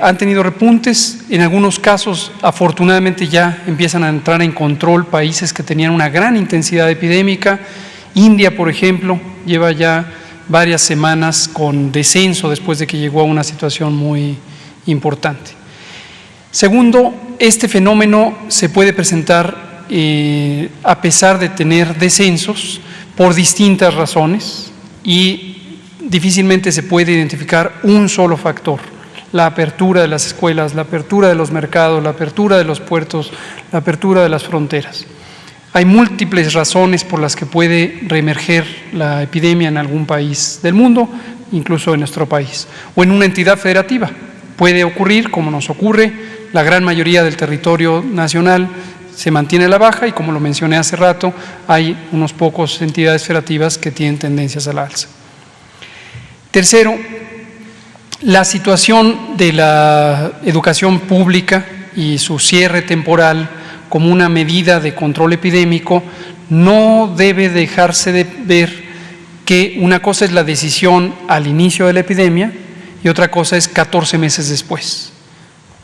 han tenido repuntes. En algunos casos, afortunadamente, ya empiezan a entrar en control países que tenían una gran intensidad epidémica. India, por ejemplo, lleva ya varias semanas con descenso después de que llegó a una situación muy importante. Segundo, este fenómeno se puede presentar a pesar de tener descensos por distintas razones y difícilmente se puede identificar un solo factor. La apertura de las escuelas, la apertura de los mercados, la apertura de los puertos, la apertura de las fronteras. Hay múltiples razones por las que puede reemerger la epidemia en algún país del mundo, incluso en nuestro país, o en una entidad federativa. Puede ocurrir, como nos ocurre, la gran mayoría del territorio nacional se mantiene a la baja y, como lo mencioné hace rato, hay unos pocos entidades federativas que tienen tendencias a la alza. Tercero, la situación de la educación pública y su cierre temporal como una medida de control epidémico, no debe dejarse de ver que una cosa es la decisión al inicio de la epidemia y otra cosa es 14 meses después.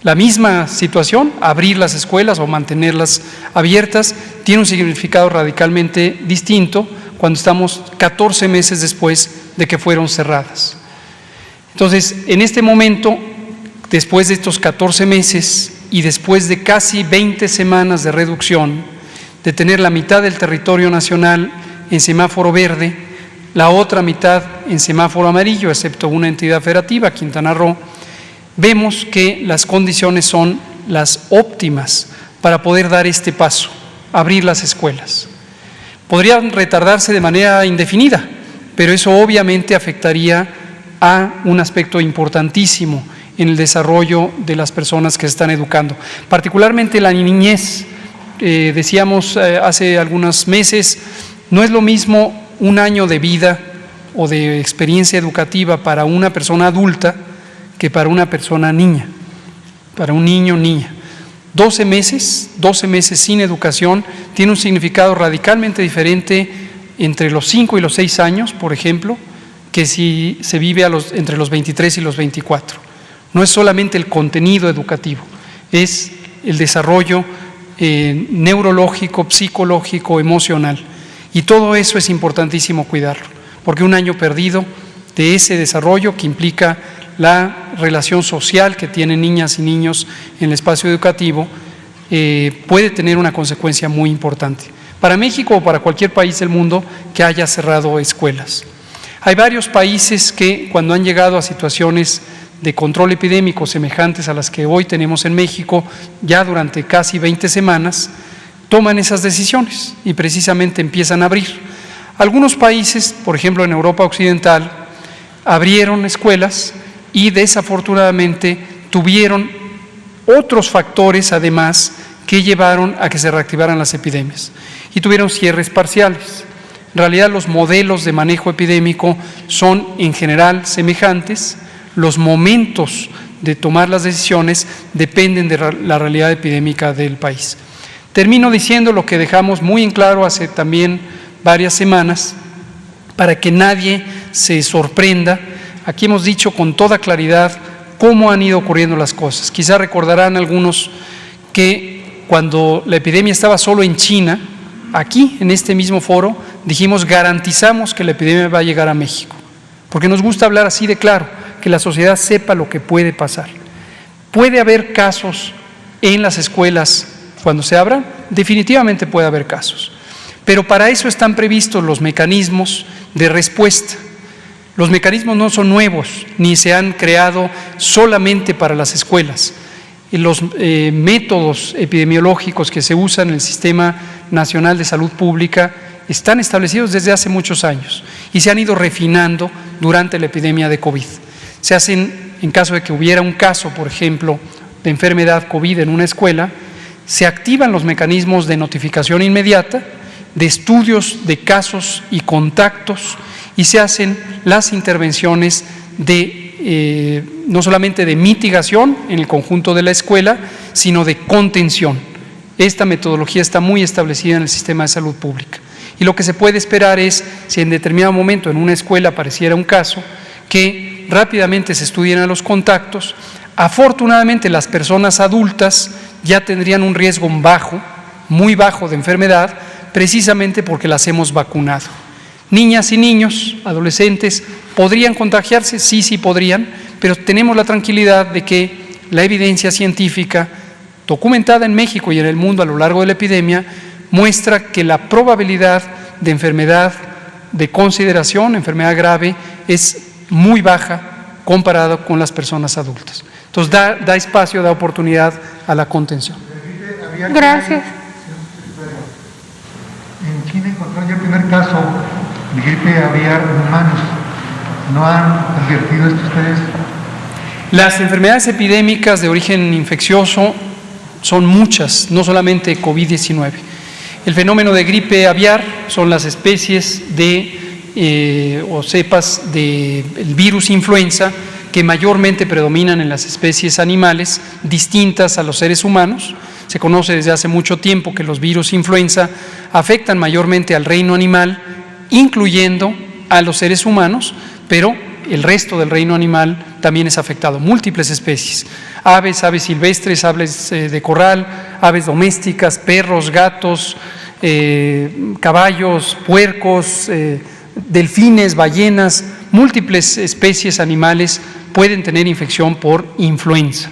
La misma situación, abrir las escuelas o mantenerlas abiertas, tiene un significado radicalmente distinto cuando estamos 14 meses después de que fueron cerradas. Entonces, en este momento, después de estos 14 meses y después de casi 20 semanas de reducción, de tener la mitad del territorio nacional en semáforo verde, la otra mitad en semáforo amarillo, excepto una entidad federativa, Quintana Roo, vemos que las condiciones son las óptimas para poder dar este paso, abrir las escuelas. Podrían retardarse de manera indefinida, pero eso obviamente afectaría a un aspecto importantísimo en el desarrollo de las personas que se están educando, particularmente la niñez. Decíamos hace algunos meses, no es lo mismo un año de vida o de experiencia educativa para una persona adulta que para una persona niña, para un niño o niña. 12 meses sin educación tiene un significado radicalmente diferente entre los 5 y los 6 años, por ejemplo, que si se vive entre los 23 y los 24. No es solamente el contenido educativo, es el desarrollo neurológico, psicológico, emocional. Y todo eso es importantísimo cuidarlo, porque un año perdido de ese desarrollo que implica la relación social que tienen niñas y niños en el espacio educativo puede tener una consecuencia muy importante para México o para cualquier país del mundo que haya cerrado escuelas. Hay varios países que cuando han llegado a situaciones de control epidémico semejantes a las que hoy tenemos en México, ya durante casi 20 semanas, toman esas decisiones y precisamente empiezan a abrir. Algunos países, por ejemplo en Europa Occidental, abrieron escuelas y desafortunadamente tuvieron otros factores además que llevaron a que se reactivaran las epidemias y tuvieron cierres parciales. En realidad los modelos de manejo epidémico son en general semejantes, los momentos de tomar las decisiones dependen de la realidad epidémica del país. Termino diciendo lo que dejamos muy en claro hace también varias semanas, para que nadie se sorprenda. Aquí hemos dicho con toda claridad cómo han ido ocurriendo las cosas. Quizá recordarán algunos que cuando la epidemia estaba solo en China, aquí en este mismo foro, dijimos garantizamos que la epidemia va a llegar a México, porque nos gusta hablar así de claro, que la sociedad sepa lo que puede pasar. ¿Puede haber casos en las escuelas cuando se abran? Definitivamente puede haber casos, pero para eso están previstos los mecanismos de respuesta. Los mecanismos no son nuevos, ni se han creado solamente para las escuelas. Los métodos epidemiológicos que se usan en el Sistema Nacional de Salud Pública están establecidos desde hace muchos años y se han ido refinando durante la epidemia de COVID. Se hacen, en caso de que hubiera un caso, por ejemplo, de enfermedad COVID en una escuela, se activan los mecanismos de notificación inmediata, de estudios de casos y contactos, y se hacen las intervenciones de no solamente de mitigación en el conjunto de la escuela, sino de contención. Esta metodología está muy establecida en el sistema de salud pública. Y lo que se puede esperar es, si en determinado momento en una escuela apareciera un caso, que rápidamente se estudien los contactos. Afortunadamente las personas adultas ya tendrían un riesgo bajo, muy bajo de enfermedad, precisamente porque las hemos vacunado. Niñas y niños, adolescentes, ¿podrían contagiarse? Sí podrían, pero tenemos la tranquilidad de que la evidencia científica documentada en México y en el mundo a lo largo de la epidemia muestra que la probabilidad de enfermedad de consideración, enfermedad grave, es muy baja comparado con las personas adultas. Entonces da espacio, da oportunidad a la contención. Gracias. En China encontraron ya el primer caso de gripe aviar en humanos. ¿No han advertido esto ustedes? Las enfermedades epidémicas de origen infeccioso son muchas, no solamente COVID-19. El fenómeno de gripe aviar son las especies o cepas del virus influenza que mayormente predominan en las especies animales distintas a los seres humanos. Se conoce desde hace mucho tiempo que los virus influenza afectan mayormente al reino animal, incluyendo a los seres humanos, pero el resto del reino animal también es afectado, múltiples especies, aves, aves silvestres, aves de corral, aves domésticas, perros, gatos, caballos, puercos, delfines, ballenas, múltiples especies animales pueden tener infección por influenza.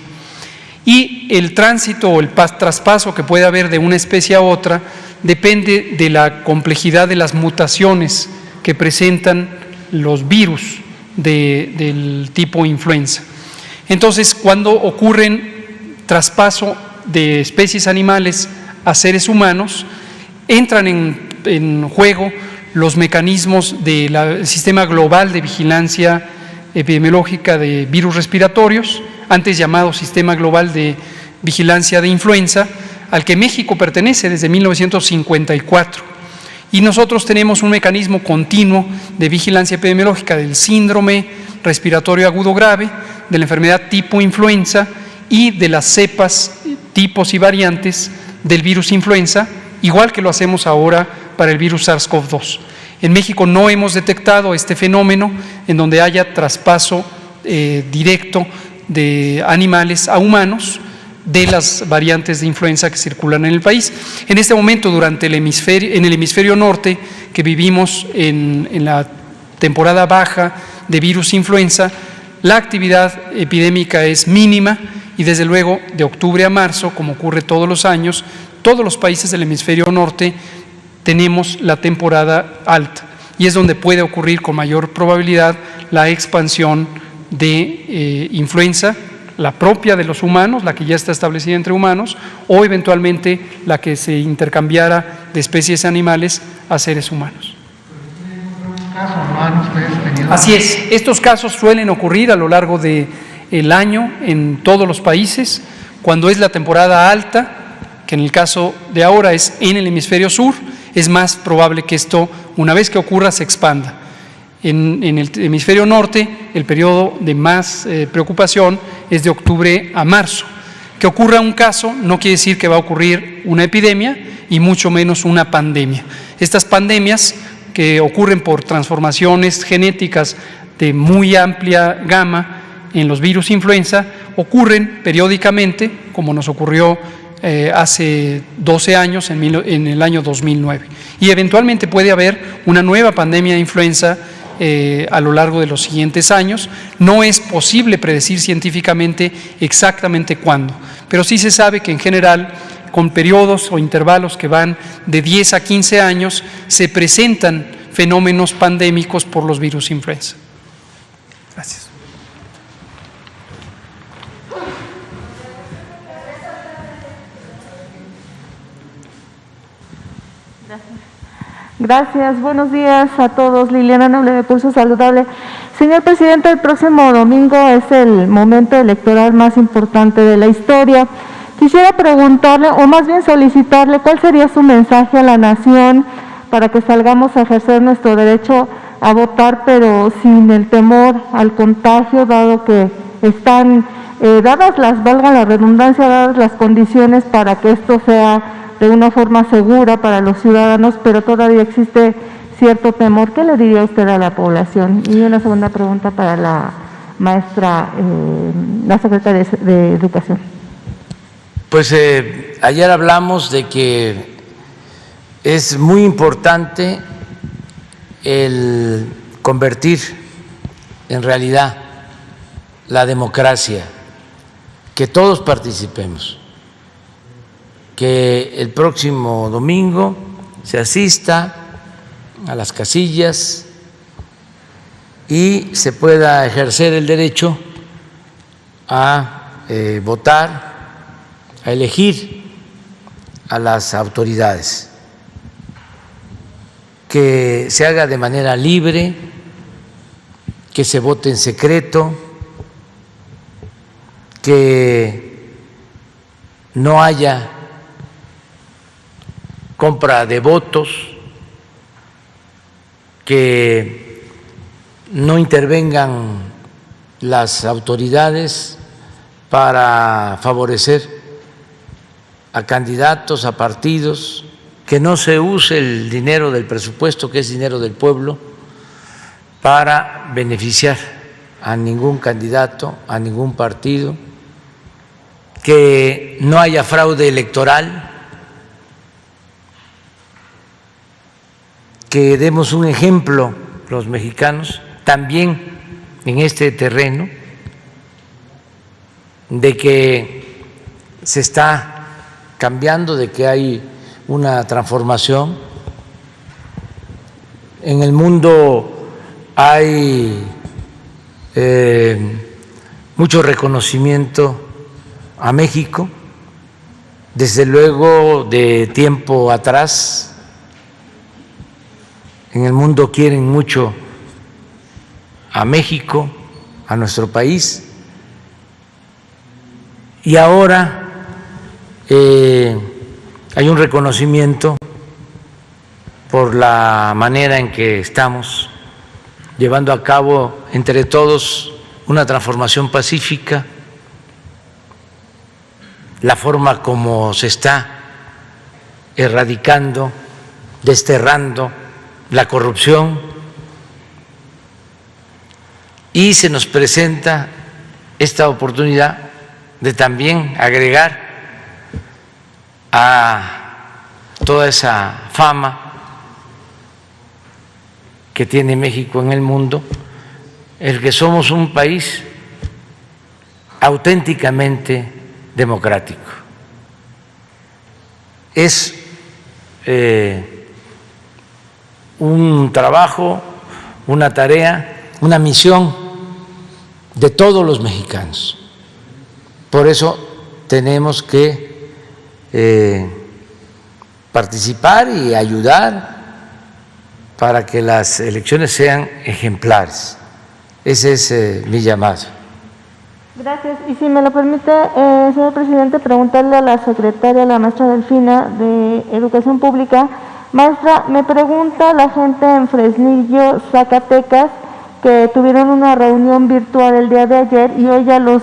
Y el tránsito o el traspaso que puede haber de una especie a otra depende de la complejidad de las mutaciones que presentan los virus del tipo influenza. Entonces, cuando ocurren traspaso de especies animales a seres humanos, entran en juego los mecanismos del sistema global de vigilancia epidemiológica de virus respiratorios, antes llamado Sistema Global de Vigilancia de Influenza, al que México pertenece desde 1954. Y nosotros tenemos un mecanismo continuo de vigilancia epidemiológica del síndrome respiratorio agudo grave, de la enfermedad tipo influenza y de las cepas, tipos y variantes del virus influenza, igual que lo hacemos ahora para el virus SARS-CoV-2. En México no hemos detectado este fenómeno en donde haya traspaso directo de animales a humanos de las variantes de influenza que circulan en el país. En este momento, en el hemisferio norte, que vivimos en la temporada baja de virus influenza, la actividad epidémica es mínima y desde luego de octubre a marzo, como ocurre todos los años, todos los países del hemisferio norte tenemos la temporada alta y es donde puede ocurrir con mayor probabilidad la expansión de influenza, la propia de los humanos, la que ya está establecida entre humanos, o eventualmente la que se intercambiara de especies animales a seres humanos. Así es, estos casos suelen ocurrir a lo largo del año en todos los países, cuando es la temporada alta, que en el caso de ahora es en el hemisferio sur, es más probable que esto, una vez que ocurra, se expanda. En el hemisferio norte, el periodo de más preocupación es de octubre a marzo. Que ocurra un caso no quiere decir que va a ocurrir una epidemia y mucho menos una pandemia. Estas pandemias que ocurren por transformaciones genéticas de muy amplia gama en los virus influenza ocurren periódicamente, como nos ocurrió hace 12 años, en el año 2009. Y eventualmente puede haber una nueva pandemia de influenza a lo largo de los siguientes años. No es posible predecir científicamente exactamente cuándo, pero sí se sabe que en general, con periodos o intervalos que van de 10 a 15 años, se presentan fenómenos pandémicos por los virus influenza. Gracias. Gracias, buenos días a todos. Liliana Noble de Pulso Saludable. Señor presidente, el próximo domingo es el momento electoral más importante de la historia. Quisiera preguntarle, o más bien solicitarle, ¿cuál sería su mensaje a la nación para que salgamos a ejercer nuestro derecho a votar, pero sin el temor al contagio, dado que están dadas valga la redundancia, dadas las condiciones para que esto sea de una forma segura para los ciudadanos, pero todavía existe cierto temor? ¿Qué le diría usted a la población? Y una segunda pregunta para la maestra, la secretaria de Educación. Pues ayer hablamos de que es muy importante el convertir en realidad la democracia, que todos participemos, que el próximo domingo se asista a las casillas y se pueda ejercer el derecho a votar, a elegir a las autoridades, que se haga de manera libre, que se vote en secreto, que no haya compra de votos, que no intervengan las autoridades para favorecer a candidatos, a partidos, que no se use el dinero del presupuesto, que es dinero del pueblo, para beneficiar a ningún candidato, a ningún partido, que no haya fraude electoral, que demos un ejemplo los mexicanos también en este terreno de que se está cambiando, de que hay una transformación. En el mundo hay mucho reconocimiento a México, desde luego de tiempo atrás. En el mundo quieren mucho a México, a nuestro país, y ahora hay un reconocimiento por la manera en que estamos llevando a cabo entre todos una transformación pacífica, la forma como se está erradicando, desterrando la corrupción, y se nos presenta esta oportunidad de también agregar a toda esa fama que tiene México en el mundo, el que somos un país auténticamente democrático. Es un trabajo, una tarea, una misión de todos los mexicanos. Por eso tenemos que participar y ayudar para que las elecciones sean ejemplares. Ese es mi llamado. Gracias. Y si me lo permite, señor presidente, preguntarle a la secretaria, la maestra Delfina, de Educación Pública. Maestra, me pregunta la gente en Fresnillo, Zacatecas, que tuvieron una reunión virtual el día de ayer y hoy ya los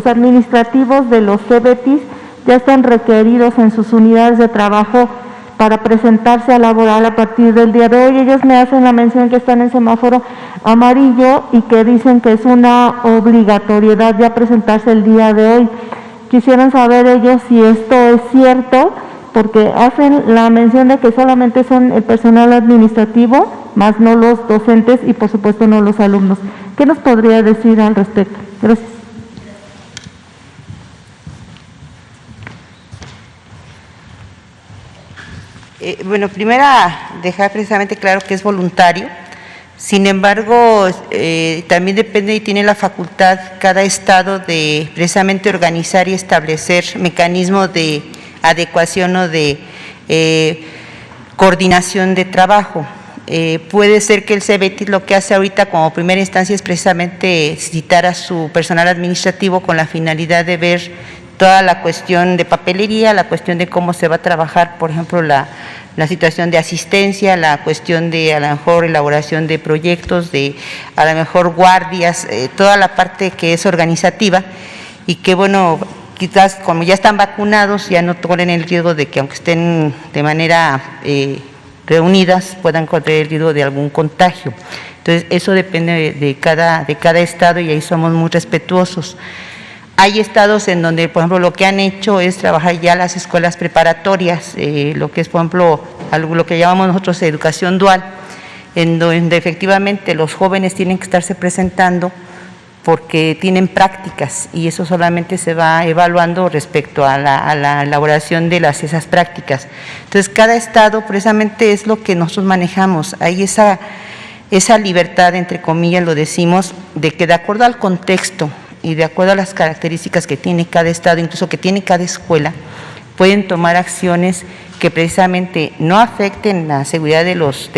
administrativos de los CEBETIS ya están requeridos en sus unidades de trabajo para presentarse a laboral a partir del día de hoy. Ellos me hacen la mención que están en semáforo amarillo y que dicen que es una obligatoriedad ya presentarse el día de hoy. Quisieran saber ellos si esto es cierto, porque hacen la mención de que solamente son el personal administrativo, más no los docentes y por supuesto no los alumnos. ¿Qué nos podría decir al respecto? Gracias. Bueno, primero dejar precisamente claro que es voluntario. Sin embargo, también depende y tiene la facultad cada estado de precisamente organizar y establecer mecanismos de adecuación o de coordinación de trabajo. Puede ser que el CEBETIS lo que hace ahorita como primera instancia es precisamente citar a su personal administrativo con la finalidad de ver toda la cuestión de papelería, la cuestión de cómo se va a trabajar, por ejemplo, la situación de asistencia, la cuestión de a lo mejor elaboración de proyectos, de a lo mejor guardias, toda la parte que es organizativa y que bueno, quizás como ya están vacunados ya no corren el riesgo de que aunque estén de manera reunidas puedan correr el riesgo de algún contagio. Entonces eso depende de cada estado y ahí somos muy respetuosos. Hay estados en donde, por ejemplo, lo que han hecho es trabajar ya las escuelas preparatorias, lo que es, por ejemplo, lo que llamamos nosotros educación dual, en donde efectivamente los jóvenes tienen que estarse presentando porque tienen prácticas y eso solamente se va evaluando respecto a la elaboración de esas prácticas. Entonces, cada estado precisamente es lo que nosotros manejamos. Hay esa libertad, entre comillas, lo decimos, de que de acuerdo al contexto y de acuerdo a las características que tiene cada estado, incluso que tiene cada escuela, pueden tomar acciones que precisamente no afecten la seguridad de los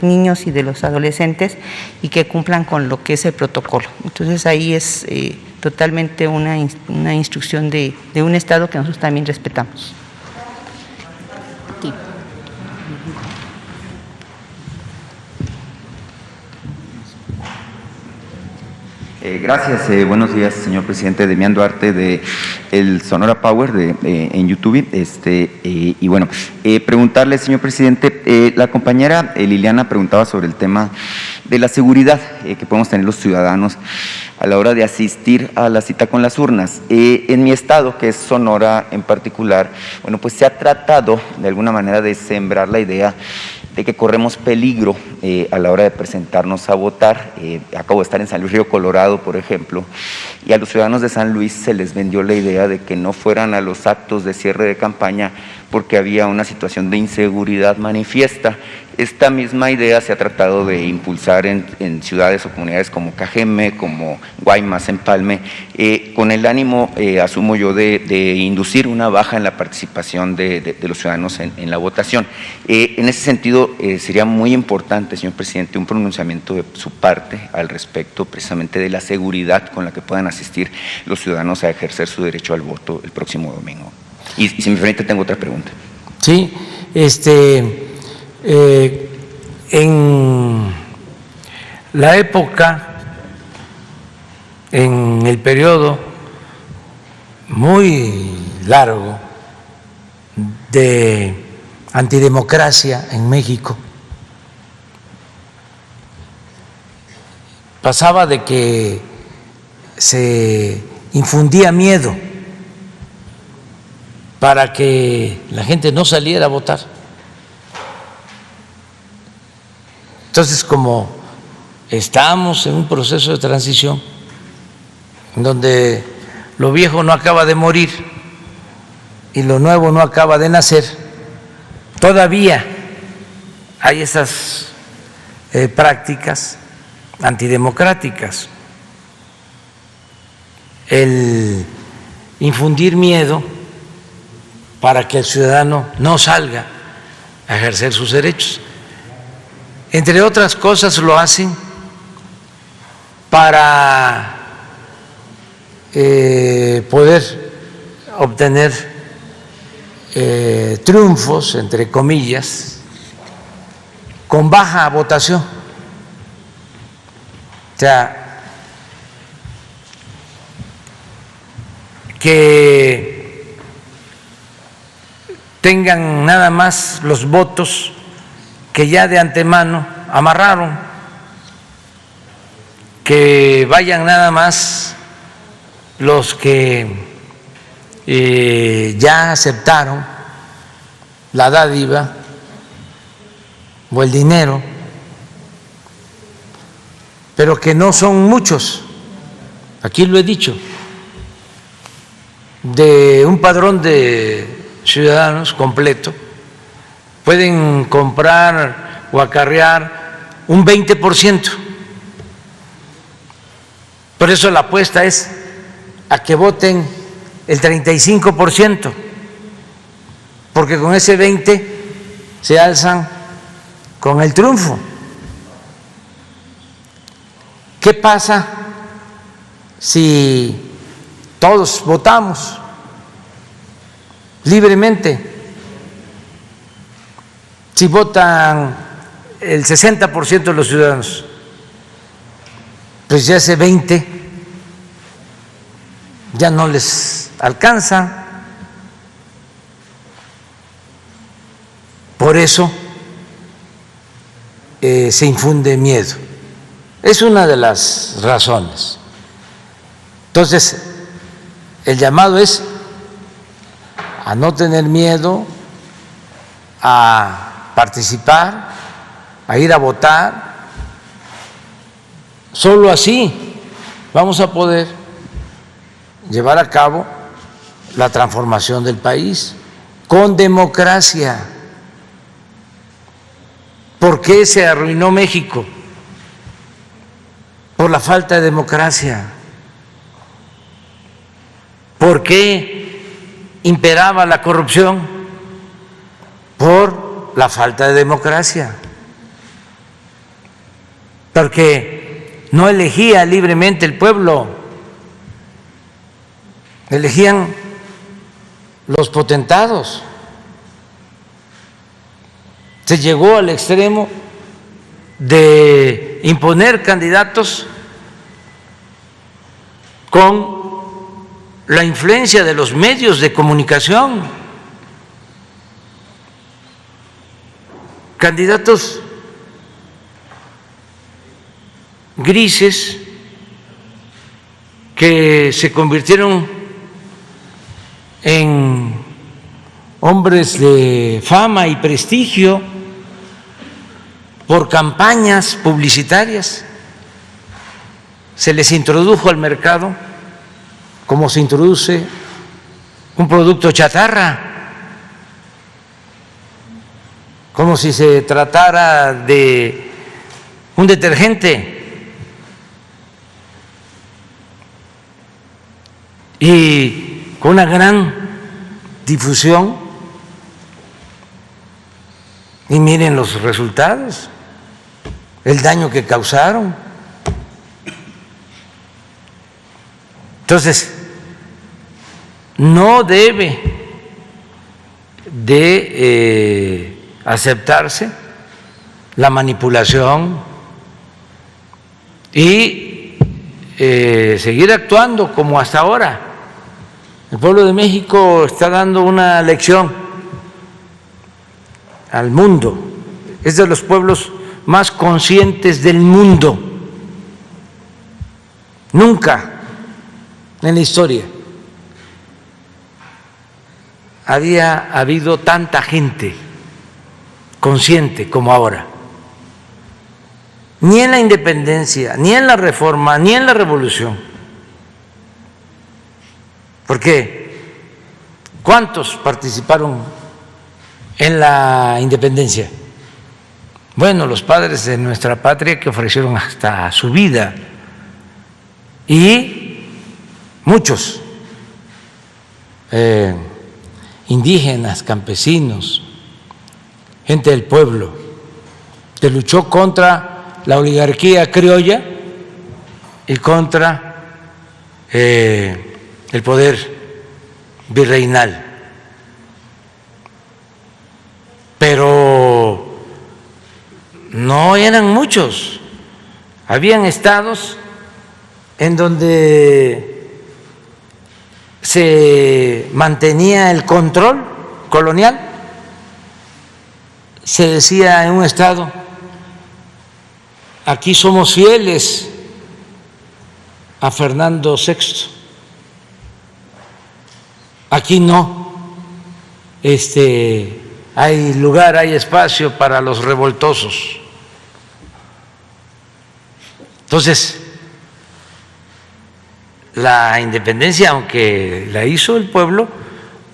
niños y de los adolescentes y que cumplan con lo que es el protocolo. Entonces ahí es totalmente una instrucción de un estado que nosotros también respetamos. Sí. Gracias, buenos días, señor presidente. Demián Duarte de el Sonora Power en YouTube. Y bueno, preguntarle, señor presidente, la compañera Liliana preguntaba sobre el tema de la seguridad que podemos tener los ciudadanos a la hora de asistir a la cita con las urnas. En mi estado, que es Sonora en particular, bueno, pues se ha tratado de alguna manera de sembrar la idea de que corremos peligro a la hora de presentarnos a votar. Acabo de estar en San Luis Río Colorado, por ejemplo, y a los ciudadanos de San Luis se les vendió la idea de que no fueran a los actos de cierre de campaña porque había una situación de inseguridad manifiesta. Esta misma idea se ha tratado de impulsar en ciudades o comunidades como Cajeme, como Guaymas, Empalme, con el ánimo, asumo yo, de inducir una baja en la participación de los ciudadanos en la votación. En ese sentido, sería muy importante, señor presidente, un pronunciamiento de su parte al respecto precisamente de la seguridad con la que puedan asistir los ciudadanos a ejercer su derecho al voto el próximo domingo. Y si me permite, tengo otra pregunta. Sí, en la época, en el periodo muy largo de antidemocracia en México, pasaba de que se infundía miedo para que la gente no saliera a votar. Entonces, como estamos en un proceso de transición, en donde lo viejo no acaba de morir y lo nuevo no acaba de nacer, todavía hay esas prácticas antidemocráticas. El infundir miedo para que el ciudadano no salga a ejercer sus derechos. Entre otras cosas lo hacen para poder obtener triunfos, entre comillas, con baja votación. O sea, que tengan nada más los votos que ya de antemano amarraron, que vayan nada más los que ya aceptaron la dádiva o el dinero, pero que no son muchos. Aquí lo he dicho, de un padrón de ciudadanos completo, pueden comprar o acarrear un 20%. Por eso la apuesta es a que voten el 35%, porque con ese 20% se alzan con el triunfo. ¿Qué pasa si todos votamos libremente? Si votan el 60% de los ciudadanos, pues ya ese 20% ya no les alcanza. Por eso se infunde miedo. Es una de las razones. Entonces, el llamado es a no tener miedo, a participar, a ir a votar. Solo así vamos a poder llevar a cabo la transformación del país con democracia. ¿Por qué se arruinó México? Por la falta de democracia. ¿Por qué imperaba la corrupción? Por la falta de democracia. Porque no elegía libremente el pueblo, elegían los potentados. Se llegó al extremo de imponer candidatos con la influencia de los medios de comunicación, candidatos grises que se convirtieron en hombres de fama y prestigio por campañas publicitarias. Se les introdujo al mercado como se introduce un producto chatarra, como si se tratara de un detergente, y con una gran difusión. Y miren los resultados, el daño que causaron. Entonces, no debe de aceptarse la manipulación y seguir actuando como hasta ahora. El pueblo de México está dando una lección al mundo. Es de los pueblos más conscientes del mundo. Nunca en la historia había habido tanta gente consciente como ahora. Ni en la independencia, ni en la reforma, ni en la revolución. Porque ¿cuántos participaron en la independencia? Bueno, los padres de nuestra patria que ofrecieron hasta su vida, y muchos indígenas, campesinos, gente del pueblo que luchó contra la oligarquía criolla y contra el poder virreinal. Pero no eran muchos. Habían estados en donde se mantenía el control colonial. Se decía en un estado: aquí somos fieles a Fernando VI, aquí no hay lugar, hay espacio para los revoltosos. Entonces, la independencia, aunque la hizo el pueblo,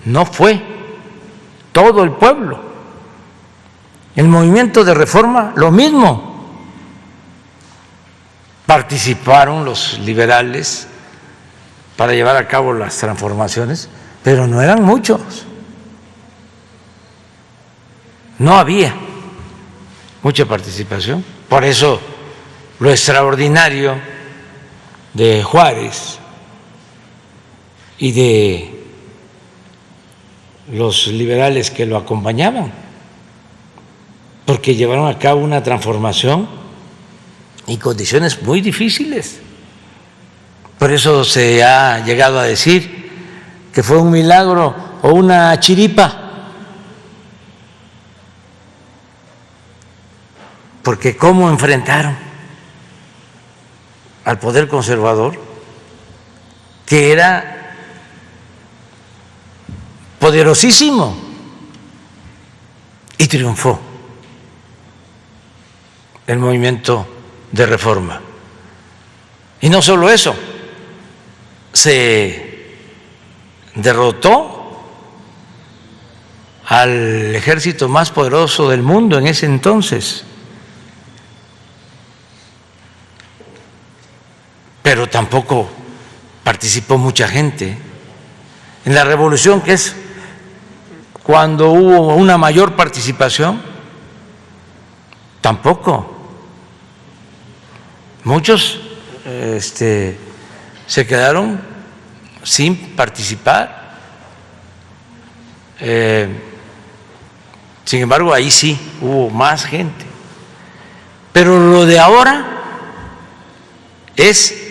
no fue todo el pueblo. El movimiento de reforma, lo mismo. Participaron los liberales para llevar a cabo las transformaciones, pero no eran muchos. No había mucha participación. Por eso lo extraordinario de Juárez y de los liberales que lo acompañaban, porque llevaron a cabo una transformación en condiciones muy difíciles. Por eso se ha llegado a decir que fue un milagro o una chiripa, porque cómo enfrentaron al poder conservador, que era poderosísimo, y triunfó el movimiento de reforma. Y no solo eso, se derrotó al ejército más poderoso del mundo en ese entonces, pero tampoco participó mucha gente. En la revolución, que es cuando hubo una mayor participación, tampoco. Muchos se quedaron sin participar. Sin embargo, ahí sí hubo más gente. Pero lo de ahora es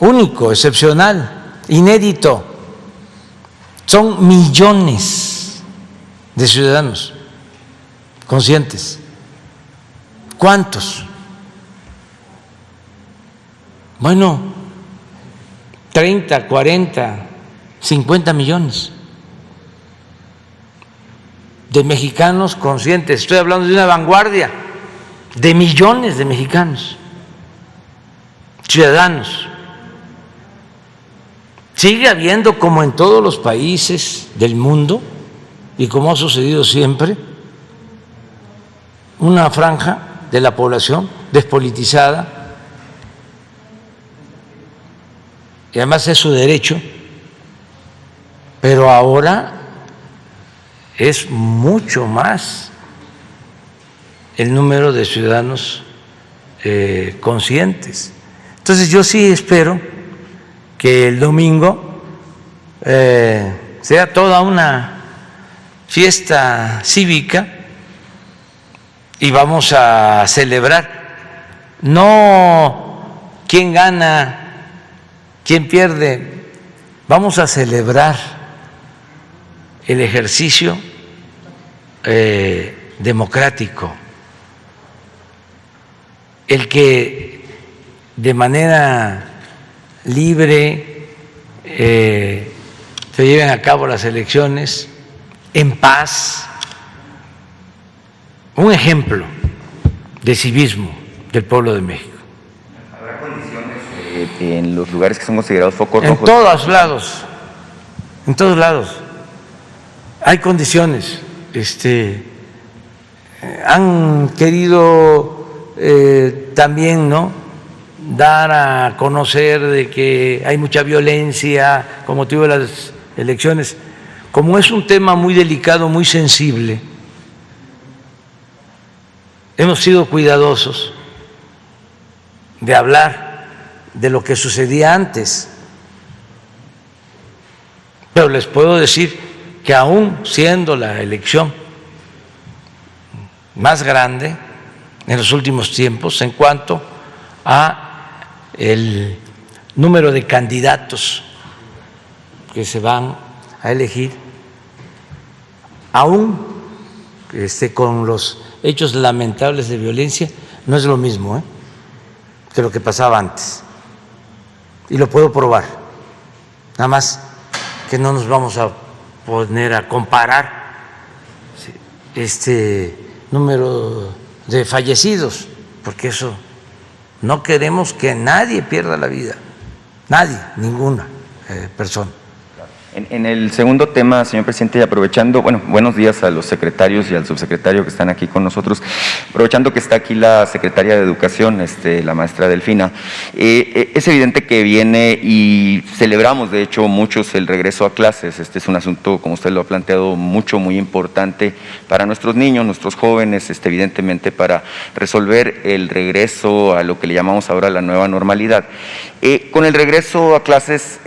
único, excepcional, inédito. Son millones de ciudadanos conscientes. ¿Cuántos? Bueno, 30, 40, 50 millones de mexicanos conscientes. Estoy hablando de una vanguardia de millones de mexicanos, ciudadanos. Sigue habiendo, como en todos los países del mundo y como ha sucedido siempre, una franja de la población despolitizada, y además es su derecho, pero ahora es mucho más el número de ciudadanos conscientes. Entonces yo sí espero que el domingo sea toda una fiesta cívica y vamos a celebrar no quién gana, quién pierde, vamos a celebrar el ejercicio democrático, el que de manera libre se lleven a cabo las elecciones en paz, un ejemplo de civismo del pueblo de México. ¿Habrá condiciones en los lugares que son considerados focos rojos? En todos lados hay condiciones. Han querido también, ¿no?, dar a conocer de que hay mucha violencia con motivo de las elecciones. Como es un tema muy delicado, muy sensible, hemos sido cuidadosos de hablar de lo que sucedía antes. Pero les puedo decir que aún siendo la elección más grande en los últimos tiempos en cuanto a el número de candidatos que se van a elegir, aún con los hechos lamentables de violencia, no es lo mismo que lo que pasaba antes. Y lo puedo probar. Nada más que no nos vamos a poner a comparar este número de fallecidos, porque eso no queremos que nadie pierda la vida, nadie, ninguna persona. En el segundo tema, señor presidente, y aprovechando, bueno, buenos días a los secretarios y al subsecretario que están aquí con nosotros, aprovechando que está aquí la secretaria de Educación, la maestra Delfina, es evidente que viene y celebramos, de hecho, muchos el regreso a clases. Este es un asunto, como usted lo ha planteado, muy importante para nuestros niños, nuestros jóvenes, evidentemente para resolver el regreso a lo que le llamamos ahora la nueva normalidad. Con el regreso a clases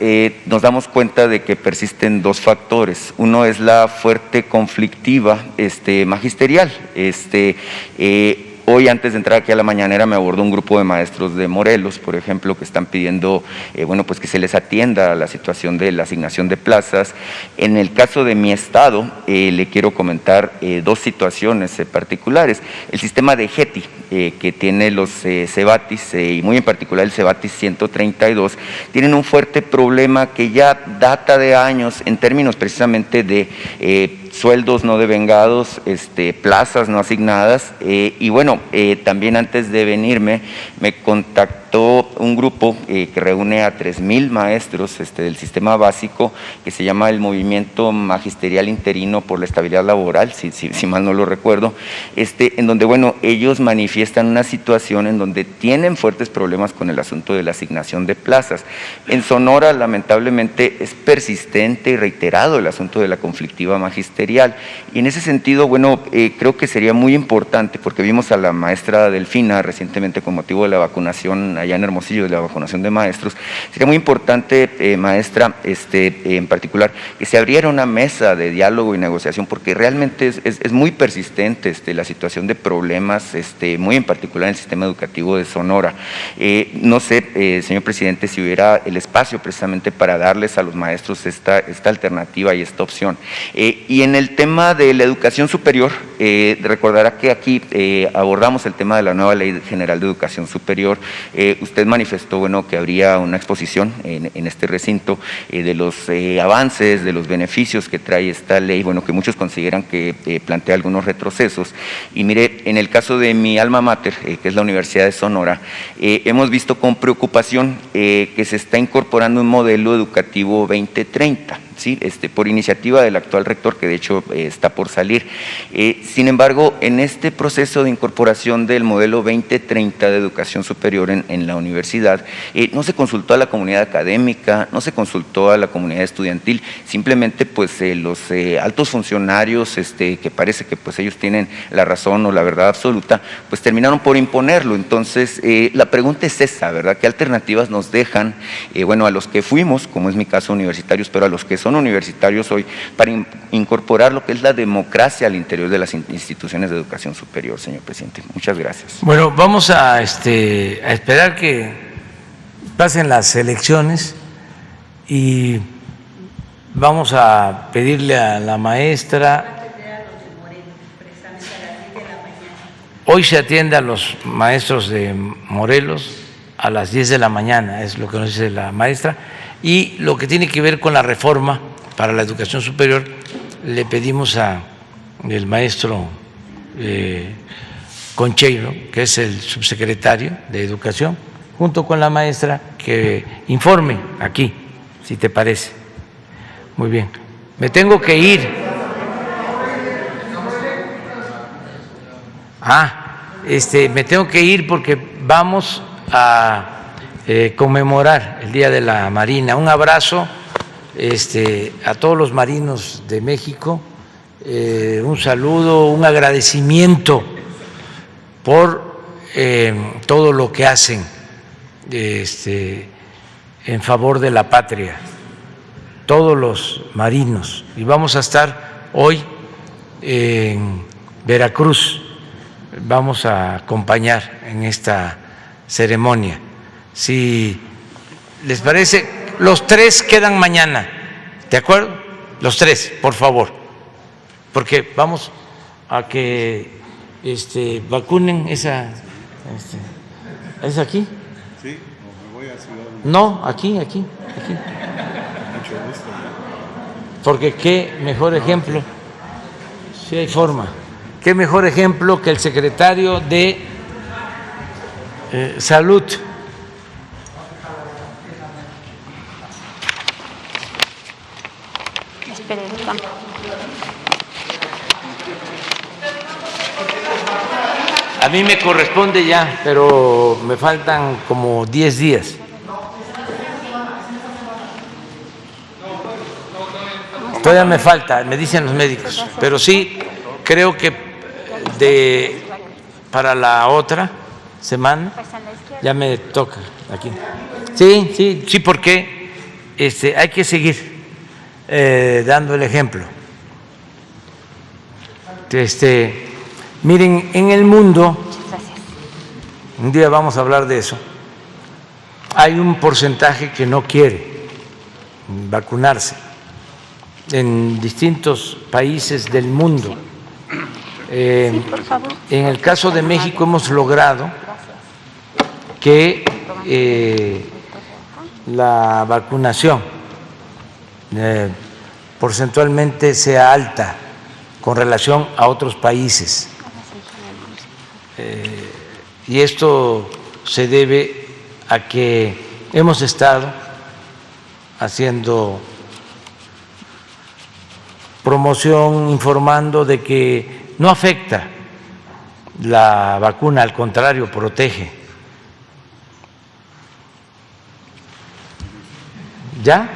nos damos cuenta de que persisten dos factores. Uno es la fuerte conflictiva magisterial. Hoy, antes de entrar aquí a la mañanera, me abordó un grupo de maestros de Morelos, por ejemplo, que están pidiendo pues que se les atienda a la situación de la asignación de plazas. En el caso de mi estado, le quiero comentar dos situaciones particulares. El sistema de GETI, que tiene los CEBATIS, y muy en particular el CEBATIS 132, tienen un fuerte problema que ya data de años en términos precisamente de sueldos no devengados, plazas no asignadas, y bueno, también antes de venirme me contactó un grupo que reúne a 3,000 maestros del sistema básico, que se llama el Movimiento Magisterial Interino por la Estabilidad Laboral, si mal no lo recuerdo, en donde, bueno, ellos manifiestan una situación en donde tienen fuertes problemas con el asunto de la asignación de plazas. En Sonora, lamentablemente, es persistente y reiterado el asunto de la conflictiva magisterial. Y en ese sentido, bueno, creo que sería muy importante, porque vimos a la maestra Delfina recientemente con motivo de la vacunación allá en Hermosillo de la vacunación de maestros. Sería muy importante, maestra, en particular, que se abriera una mesa de diálogo y negociación, porque realmente es muy persistente la situación de problemas, muy en particular en el sistema educativo de Sonora. No sé, señor presidente, si hubiera el espacio precisamente para darles a los maestros esta alternativa y esta opción. Y en el tema de la educación superior, recordará que aquí abordamos el tema de la nueva Ley General de Educación Superior. Usted manifestó, bueno, que habría una exposición en este recinto de los avances, de los beneficios que trae esta ley, bueno, que muchos consideran que plantea algunos retrocesos. Y mire, en el caso de mi alma mater, que es la Universidad de Sonora, hemos visto con preocupación que se está incorporando un modelo educativo 2030, ¿sí? Por iniciativa del actual rector, que de hecho está por salir. Sin embargo, en este proceso de incorporación del modelo 2030 de educación superior en la universidad, no se consultó a la comunidad académica, no se consultó a la comunidad estudiantil, simplemente pues los altos funcionarios, que parece que pues ellos tienen la razón o la verdad absoluta, pues terminaron por imponerlo. Entonces, la pregunta es esa, ¿verdad? ¿Qué alternativas nos dejan, bueno, a los que fuimos, como es mi caso, universitarios, pero a los que son universitarios hoy, para incorporar lo que es la democracia al interior de las instituciones de educación superior, señor presidente? Muchas gracias. Bueno, vamos a esperar que pasen las elecciones y vamos a pedirle a la maestra. Hoy se atiende a los maestros de Morelos a las 10 de la mañana, es lo que nos dice la maestra. Y lo que tiene que ver con la reforma para la educación superior, le pedimos al maestro Concheiro, que es el subsecretario de Educación, junto con la maestra, que informe aquí, si te parece. Muy bien. Me tengo que ir. Me tengo que ir porque vamos a conmemorar el Día de la Marina. Un abrazo a todos los marinos de México, un saludo, un agradecimiento por todo lo que hacen en favor de la patria, todos los marinos. Y vamos a estar hoy en Veracruz, vamos a acompañar en esta ceremonia. Si les parece, los tres quedan mañana, ¿de acuerdo? Los tres, por favor, porque vamos a que vacunen esa. ¿Es aquí? Sí, me voy a Ciudad. No, aquí. Mucho gusto. Porque qué mejor ejemplo, si hay forma, qué mejor ejemplo que el secretario de Salud. A mí me corresponde ya, pero me faltan como 10 días. Todavía me falta, me dicen los médicos, pero sí creo que para la otra semana ya me toca aquí. Sí, porque hay que seguir dando el ejemplo. Miren, en el mundo, un día vamos a hablar de eso, hay un porcentaje que no quiere vacunarse en distintos países del mundo. En el caso de México hemos logrado que la vacunación porcentualmente sea alta con relación a otros países. Y esto se debe a que hemos estado haciendo promoción, informando de que no afecta la vacuna, al contrario, protege. ¿Ya?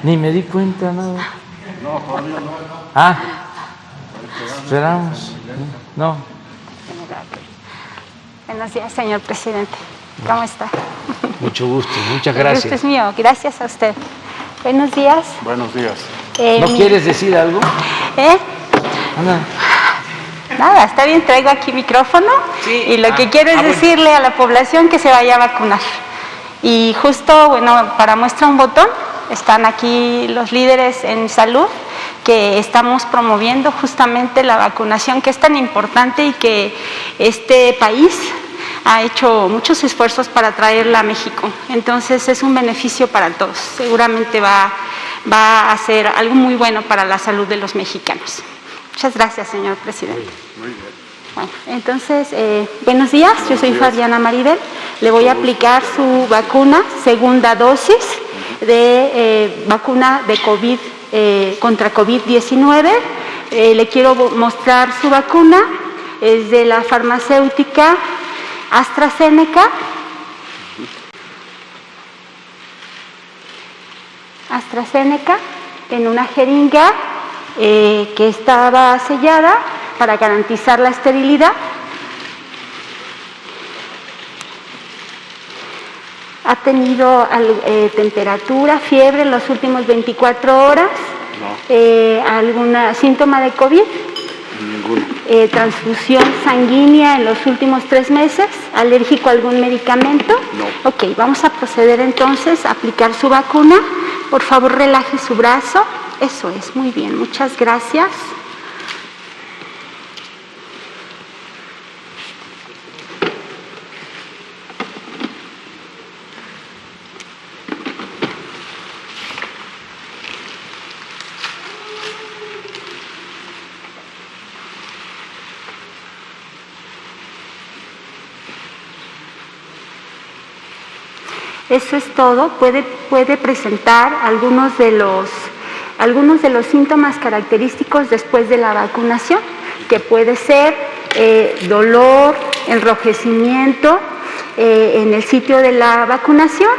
Ni me di cuenta nada. No, todavía no. Esperamos. No. Buenos días, señor presidente. ¿Cómo está? Mucho gusto, muchas El gracias. gusto es mío, gracias a usted. Buenos días. Buenos días. ¿No quieres decir algo? Ana. Nada, está bien, traigo aquí micrófono y lo que quiero es decirle a la población que se vaya a vacunar. Y justo, bueno, para muestra un botón, están aquí los líderes en salud que estamos promoviendo justamente la vacunación, que es tan importante y que este país ha hecho muchos esfuerzos para traerla a México. Entonces es un beneficio para todos. Seguramente va a ser algo muy bueno para la salud de los mexicanos. Muchas gracias, señor presidente. Muy bien. Bueno, entonces, buenos días, yo soy Fabiana Maribel. Le voy a aplicar su vacuna, segunda dosis de vacuna de COVID contra COVID-19. Le quiero mostrar su vacuna, es de la farmacéutica AstraZeneca. AstraZeneca en una jeringa que estaba sellada para garantizar la esterilidad. ¿Ha tenido temperatura, fiebre en los últimos 24 horas? No. ¿Algún síntoma de COVID? Ninguno. ¿Transfusión sanguínea en los últimos 3 meses? ¿Alérgico a algún medicamento? No. Ok, vamos a proceder entonces a aplicar su vacuna. Por favor, relaje su brazo. Eso es, muy bien, muchas gracias. Eso es todo. Puede presentar algunos de los síntomas característicos después de la vacunación, que puede ser dolor, enrojecimiento en el sitio de la vacunación.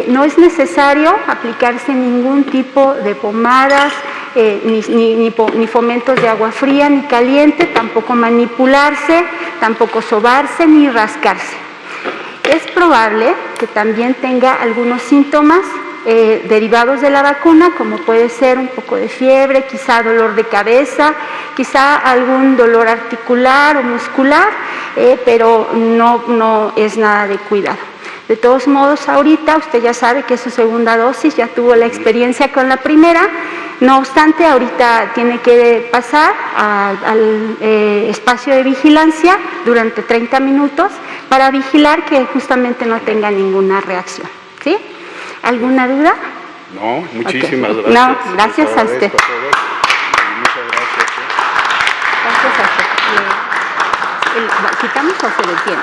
No es necesario aplicarse ningún tipo de pomadas, ni fomentos de agua fría ni caliente, tampoco manipularse, tampoco sobarse ni rascarse. Es probable que también tenga algunos síntomas derivados de la vacuna, como puede ser un poco de fiebre, quizá dolor de cabeza, quizá algún dolor articular o muscular, pero no es nada de cuidado. De todos modos, ahorita usted ya sabe que es su segunda dosis, ya tuvo la experiencia con la primera. No obstante, ahorita tiene que pasar al espacio de vigilancia durante 30 minutos para vigilar que justamente no tenga ninguna reacción. ¿Sí? ¿Alguna duda? No, muchísimas gracias. No, gracias a usted. Muchas gracias. Gracias a usted. ¿Quitamos o se detiene?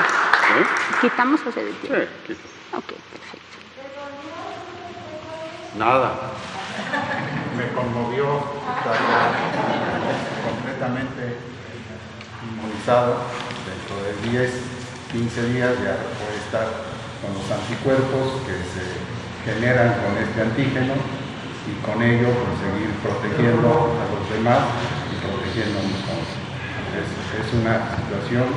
¿Quitamos o se detiene? Sí, ok, perfecto. Nada. Me conmovió estar completamente inmunizado. Dentro de 10, 15 días ya puede estar con los anticuerpos que se generan con este antígeno y con ello pues, seguir protegiendo a los demás y protegiéndonos todos. Es una situación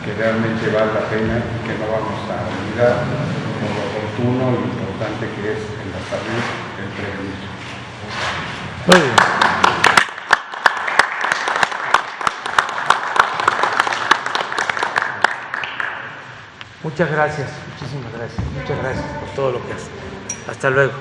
que realmente vale la pena y que no vamos a olvidar por lo oportuno y importante que es en la salud el prevenir. Muy bien. Muchas gracias, muchísimas gracias. Muchas gracias por todo lo que haces. Hasta luego.